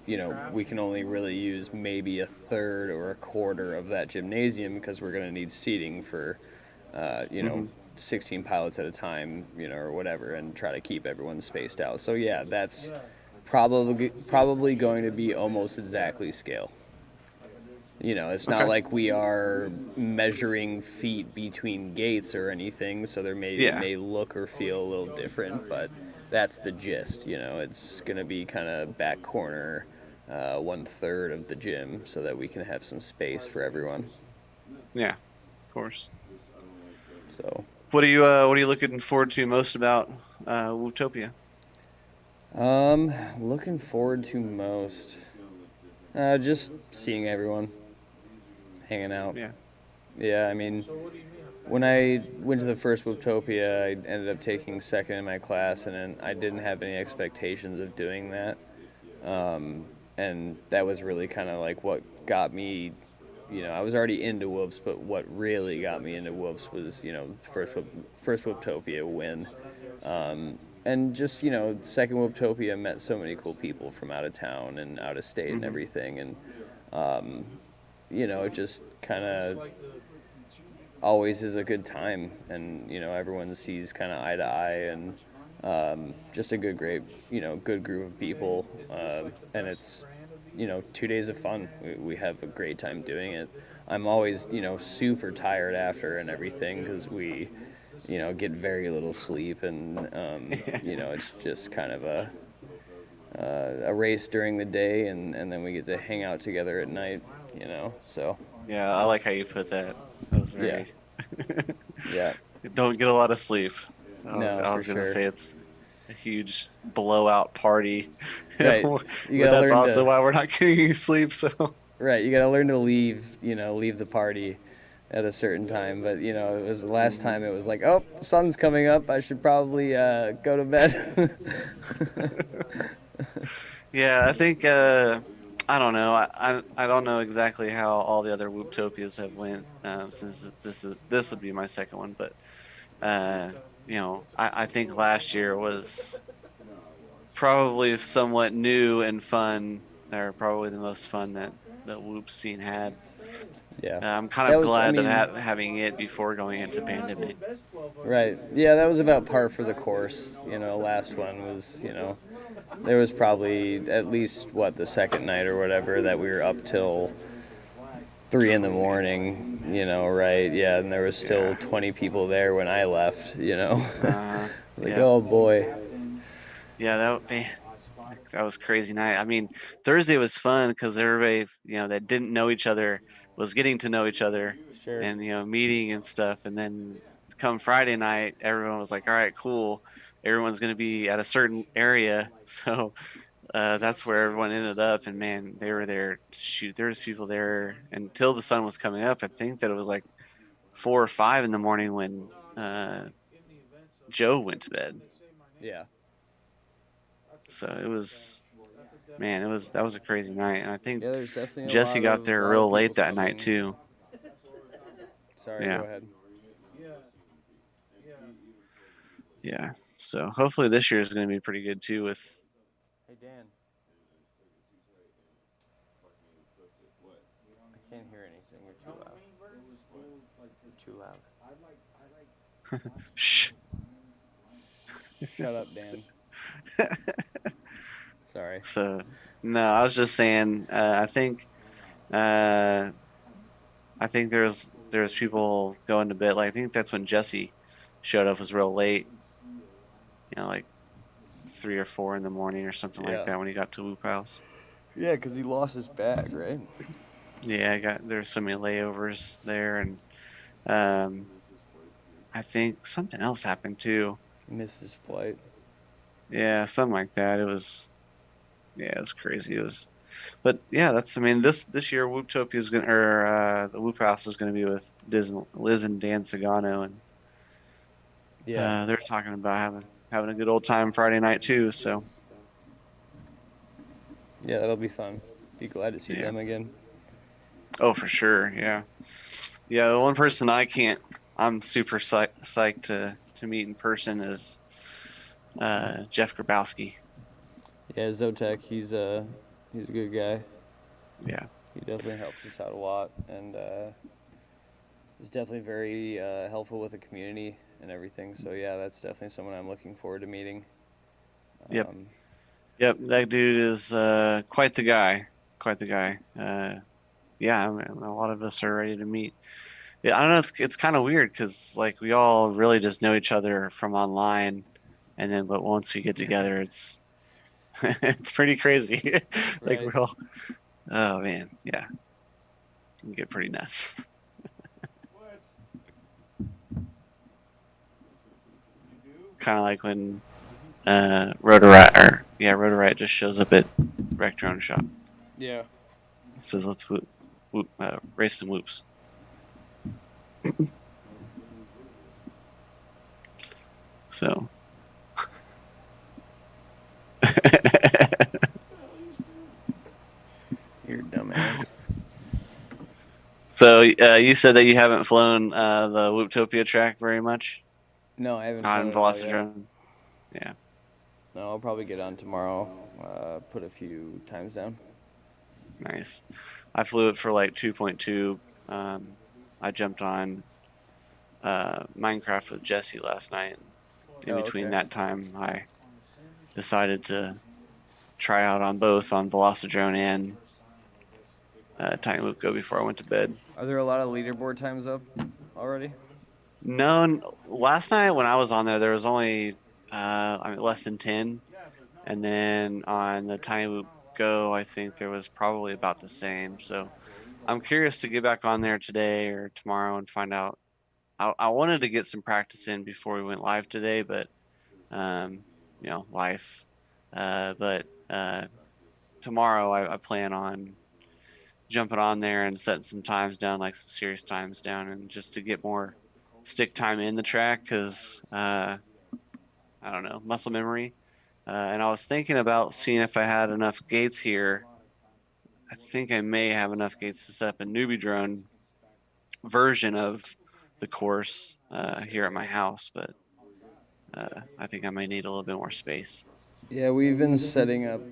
Speaker 11: you know, we can only really use maybe a third or a quarter of that gymnasium because we're going to need seating for, you know, 16 pilots at a time, you know, or whatever, and try to keep everyone spaced out. So yeah, that's probably going to be almost exactly scale. You know, it's not
Speaker 1: Okay.
Speaker 11: like we are measuring feet between gates or anything, so there
Speaker 1: Yeah.
Speaker 11: may look or feel a little different, but that's the gist. You know, it's going to be kind of back corner, 1/3 of the gym, so that we can have some space for everyone.
Speaker 1: Yeah. Of course.
Speaker 11: So,
Speaker 1: what are you looking forward to most about Wootopia?
Speaker 11: looking forward to most, just seeing everyone, hanging out.
Speaker 1: Yeah.
Speaker 11: Yeah, I mean, when I went to the first Wooptopia, I ended up taking second in my class, and then I didn't have any expectations of doing that. And that was really kind of like what got me, you know, I was already into Whoops, but what really got me into Whoops was, you know, first Wooptopia win. And just, you know, second Wooptopia, met so many cool people from out of town and out of state and everything. And, you know, it just kind of always is a good time, and you know, everyone sees kind of eye to eye, and just a great, you know, good group of people, and it's, you know, 2 days of fun. We have a great time doing it. I'm always, you know, super tired after and everything because we, you know, get very little sleep, and you know, it's just kind of a race during the day, and then we get to hang out together at night, you know. So
Speaker 1: Yeah, I like how you put that. That was
Speaker 11: yeah,
Speaker 1: very.
Speaker 11: yeah.
Speaker 1: Don't get a lot of sleep.
Speaker 11: No,
Speaker 1: I
Speaker 11: for
Speaker 1: was gonna
Speaker 11: sure.
Speaker 1: say it's a huge blowout party,
Speaker 11: Right.
Speaker 1: but
Speaker 11: You gotta
Speaker 1: that's
Speaker 11: learn
Speaker 1: also
Speaker 11: to.
Speaker 1: why we're not getting any sleep. So
Speaker 11: Right. You gotta learn to leave. You know, leave the party at a certain time. But you know, it was the last time. It was like, oh, the sun's coming up. I should probably go to bed.
Speaker 1: yeah, I think I don't know. I don't know exactly how all the other Whooptopias have went since this would be my second one, but uh, you know, I think last year was probably somewhat new and fun, or probably the most fun that Whoop scene had.
Speaker 11: Yeah.
Speaker 1: I'm kind
Speaker 11: That
Speaker 1: of
Speaker 11: was. I
Speaker 1: glad of
Speaker 11: mean.
Speaker 1: having it before going into pandemic.
Speaker 11: Right. Yeah, that was about par for the course. You know, last one was. You know, there was probably at least what the second night or whatever that we were up till 3 in the morning, you know, right? Yeah, and there was still
Speaker 1: Yeah.
Speaker 11: 20 people there when I left, you know. Like,
Speaker 1: Yeah.
Speaker 11: oh boy.
Speaker 1: Yeah, that was a crazy night. I mean, Thursday was fun because everybody, you know, that didn't know each other was getting to know each other,
Speaker 11: Sure.
Speaker 1: and you know, meeting and stuff. And then come Friday night, everyone was like, "All right, cool. Everyone's gonna be at a certain area." So that's where everyone ended up. And man, they were there. Shoot, there was people there until the sun was coming up. I think that it was like 4 or 5 in the morning when Joe went to bed.
Speaker 11: Yeah.
Speaker 1: So it was, man, that was a crazy night, and I think
Speaker 11: Yeah, there's definitely
Speaker 1: Jesse got there real late that night too.
Speaker 11: Sorry,
Speaker 1: Yeah.
Speaker 11: go ahead.
Speaker 1: Yeah. So hopefully this year is going to be pretty good too. With
Speaker 11: Hey Dan. I can't hear anything. You're too loud. You're too loud.
Speaker 1: shh.
Speaker 11: Shut up, Dan. Sorry.
Speaker 1: So no, I was just saying. I think there's people going to bed. Like I think that's when Jesse showed up, was real late. You know, like 3 or 4 in the morning or something like that when he got to Whoop House.
Speaker 11: Yeah, because he lost his bag, right?
Speaker 1: Yeah, there's so many layovers there, and I think something else happened too.
Speaker 11: He missed his flight.
Speaker 1: Yeah, something like that. It was crazy. But yeah, I mean, this year Whooptopia is gonna, or the Whoop House is gonna be with Liz and Dan Sagano, and they're talking about having a good old time Friday night too. So
Speaker 11: yeah, that'll be fun. Be glad to see them again.
Speaker 1: Oh, for sure. Yeah. Yeah. The one person I'm super psyched to meet in person is Jeff Grabowski.
Speaker 11: Yeah, Zotek, he's a good guy.
Speaker 1: Yeah.
Speaker 11: He definitely helps us out a lot, and is definitely very helpful with the community and everything. So yeah, that's definitely someone I'm looking forward to meeting.
Speaker 1: Yep. Yep. That dude is quite the guy. Quite the guy. Yeah, I mean, a lot of us are ready to meet. Yeah, I don't know. It's kind of weird because like we all really just know each other from online, and then but once we get together, it's it's pretty crazy. Like we're all, oh man, yeah, it can get pretty nuts. Kind of like when Rotorite just shows up at Wreck Drone Shop.
Speaker 11: Yeah.
Speaker 1: Says let's race some whoops. So.
Speaker 11: You're a dumbass.
Speaker 1: So you said that you haven't flown the Whooptopia track very much?
Speaker 11: No, I haven't.
Speaker 1: Not in Velocidrome. Yeah.
Speaker 11: No, I'll probably get on tomorrow. Put a few times down.
Speaker 1: Nice. I flew it for like 2.2. I jumped on Minecraft with Jesse last night. In between that time, I decided to try out on both on Velocidrome and Tiny Whoop Go before I went to bed.
Speaker 11: Are there a lot of leaderboard times up already?
Speaker 1: No, last night when I was on there was only less than 10, and then on the Tiny Whoop Go, I think there was probably about the same. So I'm curious to get back on there today or tomorrow and find out. I wanted to get some practice in before we went live today, but life. But tomorrow I plan on jumping on there and setting some times down, like some serious times down, and just to get more stick time in the track because I don't know, muscle memory. And I was thinking about seeing if I had enough gates here. I think I may have enough gates to set up a newbie drone version of the course here at my house, but I think I might need a little bit more space.
Speaker 11: Yeah, we've been setting up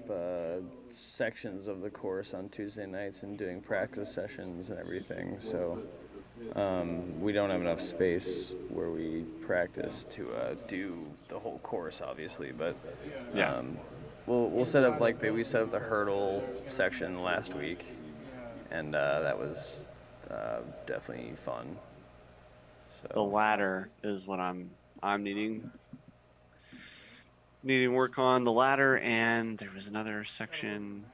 Speaker 11: sections of the course on Tuesday nights and doing practice sessions and everything, so we don't have enough space where we practice to do the whole course, obviously, but we'll set up we set up the hurdle section last week, and that was definitely fun. So.
Speaker 1: The ladder is what I'm needing work on, the ladder, and there was another section,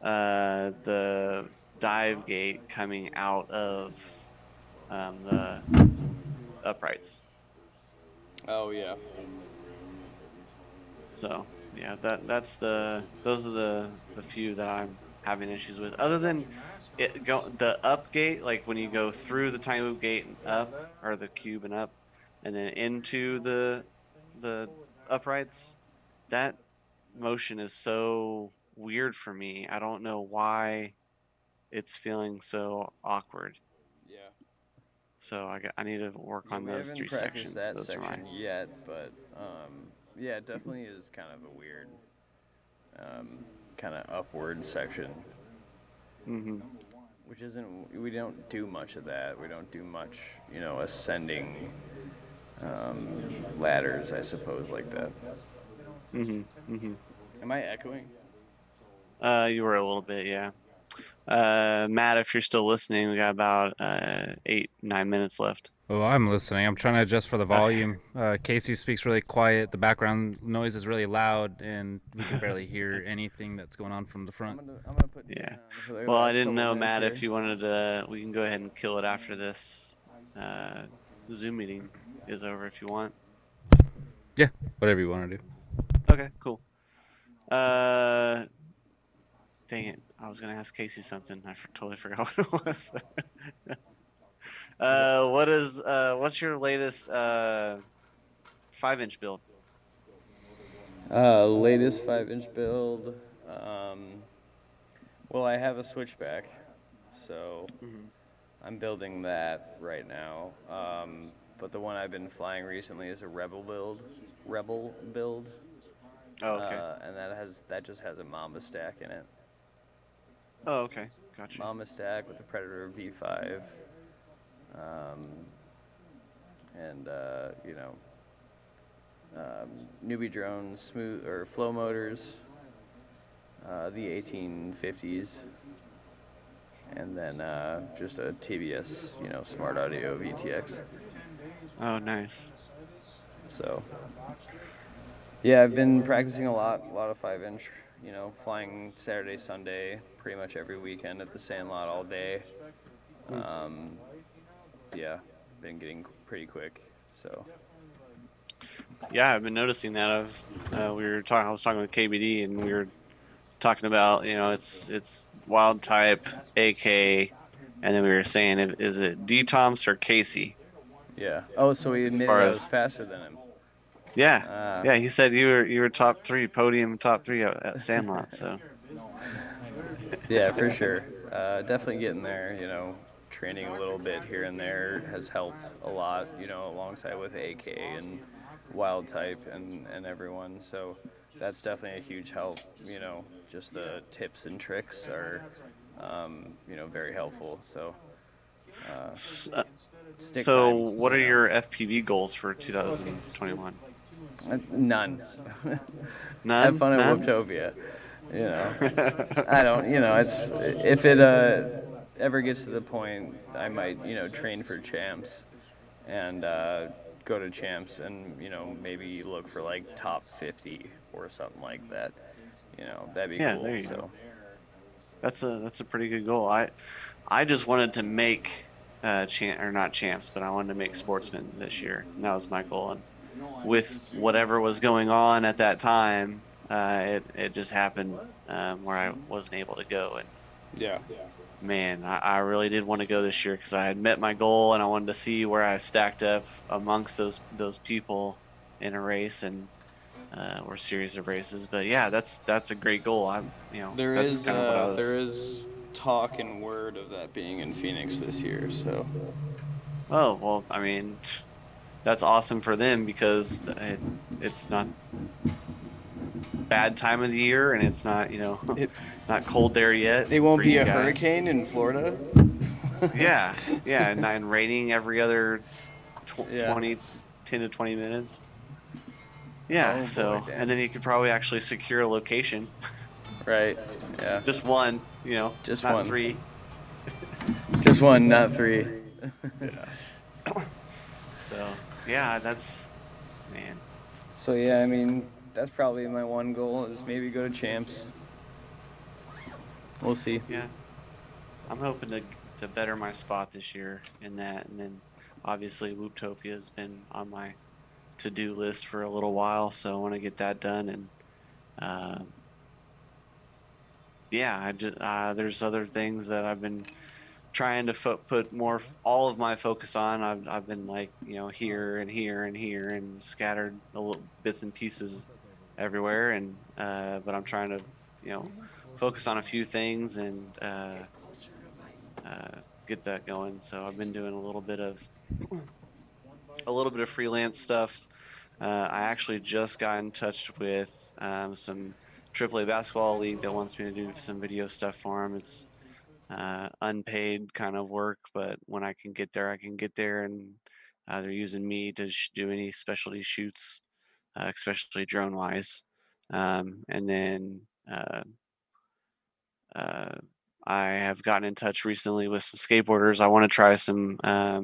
Speaker 1: the dive gate coming out of the uprights.
Speaker 11: Oh yeah.
Speaker 1: So yeah, those are the few that I'm having issues with. Other than the up gate, like when you go through the Tiny Whoop gate and up, or the cube and up, and then into the uprights. That motion is so weird for me. I don't know why it's feeling so awkward.
Speaker 11: Yeah.
Speaker 1: So I need to work on
Speaker 11: We
Speaker 1: those
Speaker 11: haven't
Speaker 1: 3
Speaker 11: practiced
Speaker 1: sections.
Speaker 11: that
Speaker 1: Those are
Speaker 11: section
Speaker 1: my
Speaker 11: yet, but yeah, it definitely is kind of a weird, kind of upward section.
Speaker 1: Mm-hmm.
Speaker 11: Which isn't, we don't do much of that. We don't do much, ascending ladders, I suppose, like that.
Speaker 1: Mm-hmm. Mm-hmm.
Speaker 11: Am I echoing?
Speaker 1: You were a little bit, yeah. Matt, if you're still listening, we got about 8-9 minutes left.
Speaker 2: Oh, I'm listening. I'm trying to adjust for the
Speaker 1: Okay.
Speaker 2: volume. Casey speaks really quiet. The background noise is really loud, and we can barely hear anything that's going on from the front.
Speaker 11: I'm gonna put
Speaker 1: Yeah.
Speaker 11: Dan on for the
Speaker 1: Well, I
Speaker 11: last
Speaker 1: didn't
Speaker 11: couple
Speaker 1: know,
Speaker 11: minutes
Speaker 1: Matt,
Speaker 11: here.
Speaker 1: if you wanted to. We can go ahead and kill it after this Zoom meeting is over if you want.
Speaker 2: Yeah, whatever you want to do.
Speaker 1: Okay, cool. Dang it. I was going to ask Casey something. I totally forgot what it was. What's your latest 5-inch build?
Speaker 11: Latest 5-inch build. Well, I have a switchback, so I'm building that right now. But the one I've been flying recently is a Rebel build.
Speaker 1: Oh, okay.
Speaker 11: And that just has a Mamba stack in it.
Speaker 1: Oh, okay. Gotcha.
Speaker 11: Mamba stack with a Predator V5. And newbie drones, smooth or flow motors, the 1850s, and then just a TBS, smart audio VTX.
Speaker 1: Oh, nice.
Speaker 11: So, yeah, I've been practicing a lot of 5-inch, flying Saturday, Sunday, pretty much every weekend at the Sandlot all day. Yeah, been getting pretty quick, so.
Speaker 1: Yeah, I've been noticing that. I was talking with KBD, and we were talking about, it's wild type, AK, and then we were saying, is it D-Toms or Casey?
Speaker 11: Yeah. Oh, so he admitted I was faster than him.
Speaker 1: Yeah. Yeah, he said you were top 3, podium top 3 at Sandlot, so.
Speaker 11: Yeah, for sure. Definitely getting there, training a little bit here and there has helped a lot, alongside with AK and wild type and everyone. So that's definitely a huge help, just the tips and tricks are, very helpful. So,
Speaker 1: so what are your FPV goals for 2021?
Speaker 11: None.
Speaker 1: None?
Speaker 11: Have fun at Whooptopia. I don't, it's, if it ever gets to the point, I might, train for champs and go to champs and, maybe look for like top 50 or something like that. That'd be cool.
Speaker 1: There you
Speaker 11: so
Speaker 1: go. That's a pretty good goal. I just wanted to make not champs, but I wanted to make sportsmen this year. And that was my goal. And with whatever was going on at that time, it just happened where I wasn't able to go. And
Speaker 11: yeah,
Speaker 1: man, I really did want to go this year because I had met my goal and I wanted to see where I stacked up amongst those people in a race and or series of races. But yeah, that's a great goal.
Speaker 11: there
Speaker 1: that's
Speaker 11: is
Speaker 1: kind of what I was...
Speaker 11: there is talk and word of that being in Phoenix this year. So.
Speaker 1: Oh well, I mean, that's awesome for them because it's not bad time of the year and it's not not cold there yet.
Speaker 11: It won't be a hurricane in Florida.
Speaker 1: yeah, and raining every other 10 to 20 minutes. Yeah,
Speaker 11: Oh,
Speaker 1: so
Speaker 11: boy,
Speaker 1: and then you could probably actually secure a location.
Speaker 11: Right. Yeah.
Speaker 1: Just one,
Speaker 11: Just
Speaker 1: not
Speaker 11: one.
Speaker 1: 3.
Speaker 11: Just one, not 3.
Speaker 1: So yeah, that's man.
Speaker 11: So yeah, I mean, that's probably my one goal is maybe go to champs. We'll see.
Speaker 1: Yeah, I'm hoping to better my spot this year in that, and then obviously Whooptopia has been on my to-do list for a little while, so I want to get that done. And yeah, I just there's other things that I've been trying to put more all of my focus on. I've been like, you know, here and here and here and scattered a little bits and pieces everywhere, and but I'm trying to, you know, focus on a few things and get that going. So I've been doing a little bit of freelance stuff. I actually just got in touch with some AAA basketball league that wants me to do some video stuff for them. It's unpaid kind of work, but when I can get there, I can get there, and they're using me to do any specialty shoots, especially drone wise. And then I have gotten in touch recently with some skateboarders. I want to try some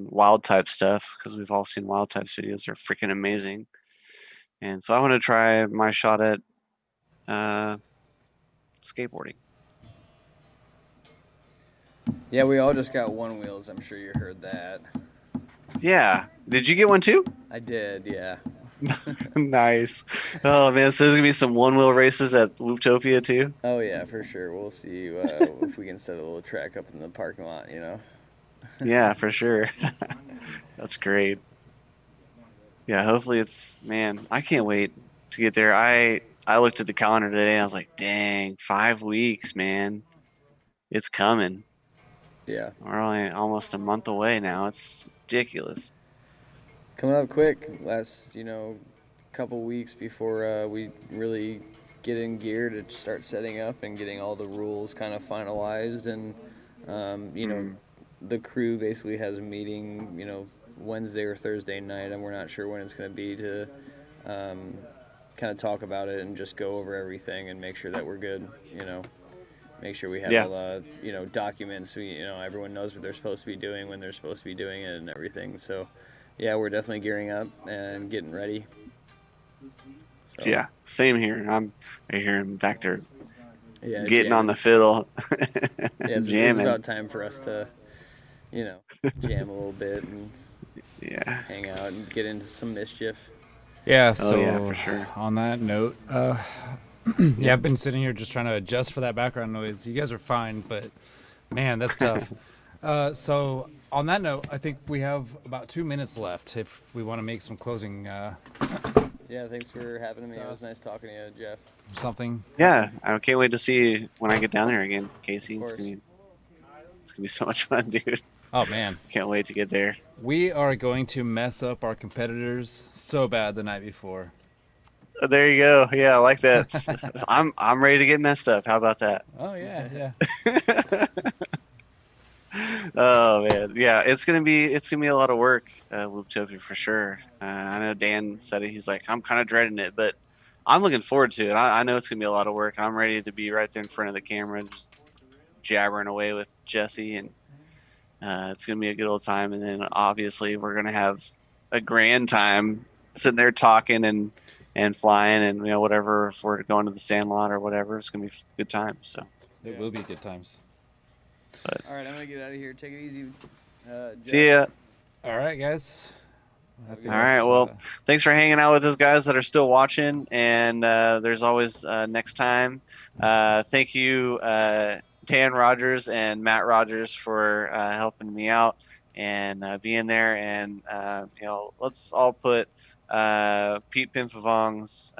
Speaker 1: wild type stuff because we've all seen wild types videos. They're freaking amazing. And so I want to try my shot at skateboarding.
Speaker 11: Yeah, we all just got one wheels. I'm sure you heard that.
Speaker 1: Yeah. Did you get one too?
Speaker 11: I did, yeah.
Speaker 1: Nice. Oh man, so there's gonna be some one wheel races at Looptopia too.
Speaker 11: Oh yeah, for sure. We'll see if we can set a little track up in the parking lot, you know.
Speaker 1: Yeah, for sure. That's great. Yeah, hopefully it's, man, I can't wait to get there. I looked at the calendar today and I was like, dang, 5 weeks, man. It's coming.
Speaker 11: Yeah.
Speaker 1: We're only almost a month away now. It's ridiculous.
Speaker 11: Coming up quick. Last, couple weeks before we really get in gear to start setting up and getting all the rules kind of finalized. And, the crew basically has a meeting, Wednesday or Thursday night, and we're not sure when it's going to be to kind of talk about it and just go over everything and make sure that we're good, Make sure we have documents. Everyone knows what they're supposed to be doing when they're supposed to be doing it and everything. So, yeah, we're definitely gearing up and getting ready. So.
Speaker 1: Yeah, same here. I hear him back there getting
Speaker 11: jamming
Speaker 1: on the fiddle.
Speaker 11: It's about time for us to, jam a little bit and hang out and get into some mischief.
Speaker 2: Yeah, so
Speaker 1: yeah, for sure.
Speaker 2: On that note, yeah, I've been sitting here just trying to adjust for that background noise. You guys are fine, but man, that's tough. So on that note, I think we have about 2 minutes left if we want to make some closing.
Speaker 11: Yeah, thanks for having me. It was nice talking to you, Jeff.
Speaker 2: Something.
Speaker 1: Yeah, I can't wait to see you when I get down there again, Casey. It's gonna be so much fun, dude.
Speaker 2: Oh man,
Speaker 1: can't wait to get there.
Speaker 2: We are going to mess up our competitors so bad the night before.
Speaker 1: There you go. Yeah, I like that. I'm ready to get messed up. How about that?
Speaker 2: Oh yeah.
Speaker 1: Oh man, yeah. It's gonna be a lot of work, Looptopia for sure. I know Dan said it. He's like, I'm kind of dreading it, but I'm looking forward to it. I know it's gonna be a lot of work. I'm ready to be right there in front of the camera, just jabbering away with Jesse, and it's gonna be a good old time. And then obviously we're gonna have a grand time sitting there talking and flying and whatever. If we're going to the Sandlot or whatever, it's gonna be a good time. So
Speaker 2: it will be good times.
Speaker 1: But,
Speaker 11: all right, I'm gonna get out of here. Take it easy.
Speaker 1: See ya.
Speaker 2: All right, guys.
Speaker 1: All right. Well, thanks for hanging out with us, guys that are still watching. And there's always next time. Thank you, Tan Rogers and Matt Rogers, for helping me out and being there. And let's all put Pete Pimpavong's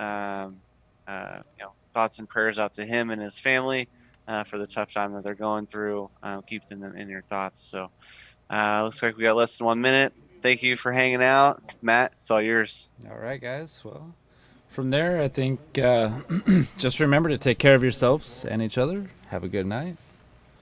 Speaker 1: thoughts and prayers out to him and his family for the tough time that they're going through. Keep them in your thoughts. So looks like we got less than 1 minute. Thank you for hanging out. Matt, it's all yours.
Speaker 2: All right, guys. Well, from there, I think just remember to take care of yourselves and each other. Have a good night.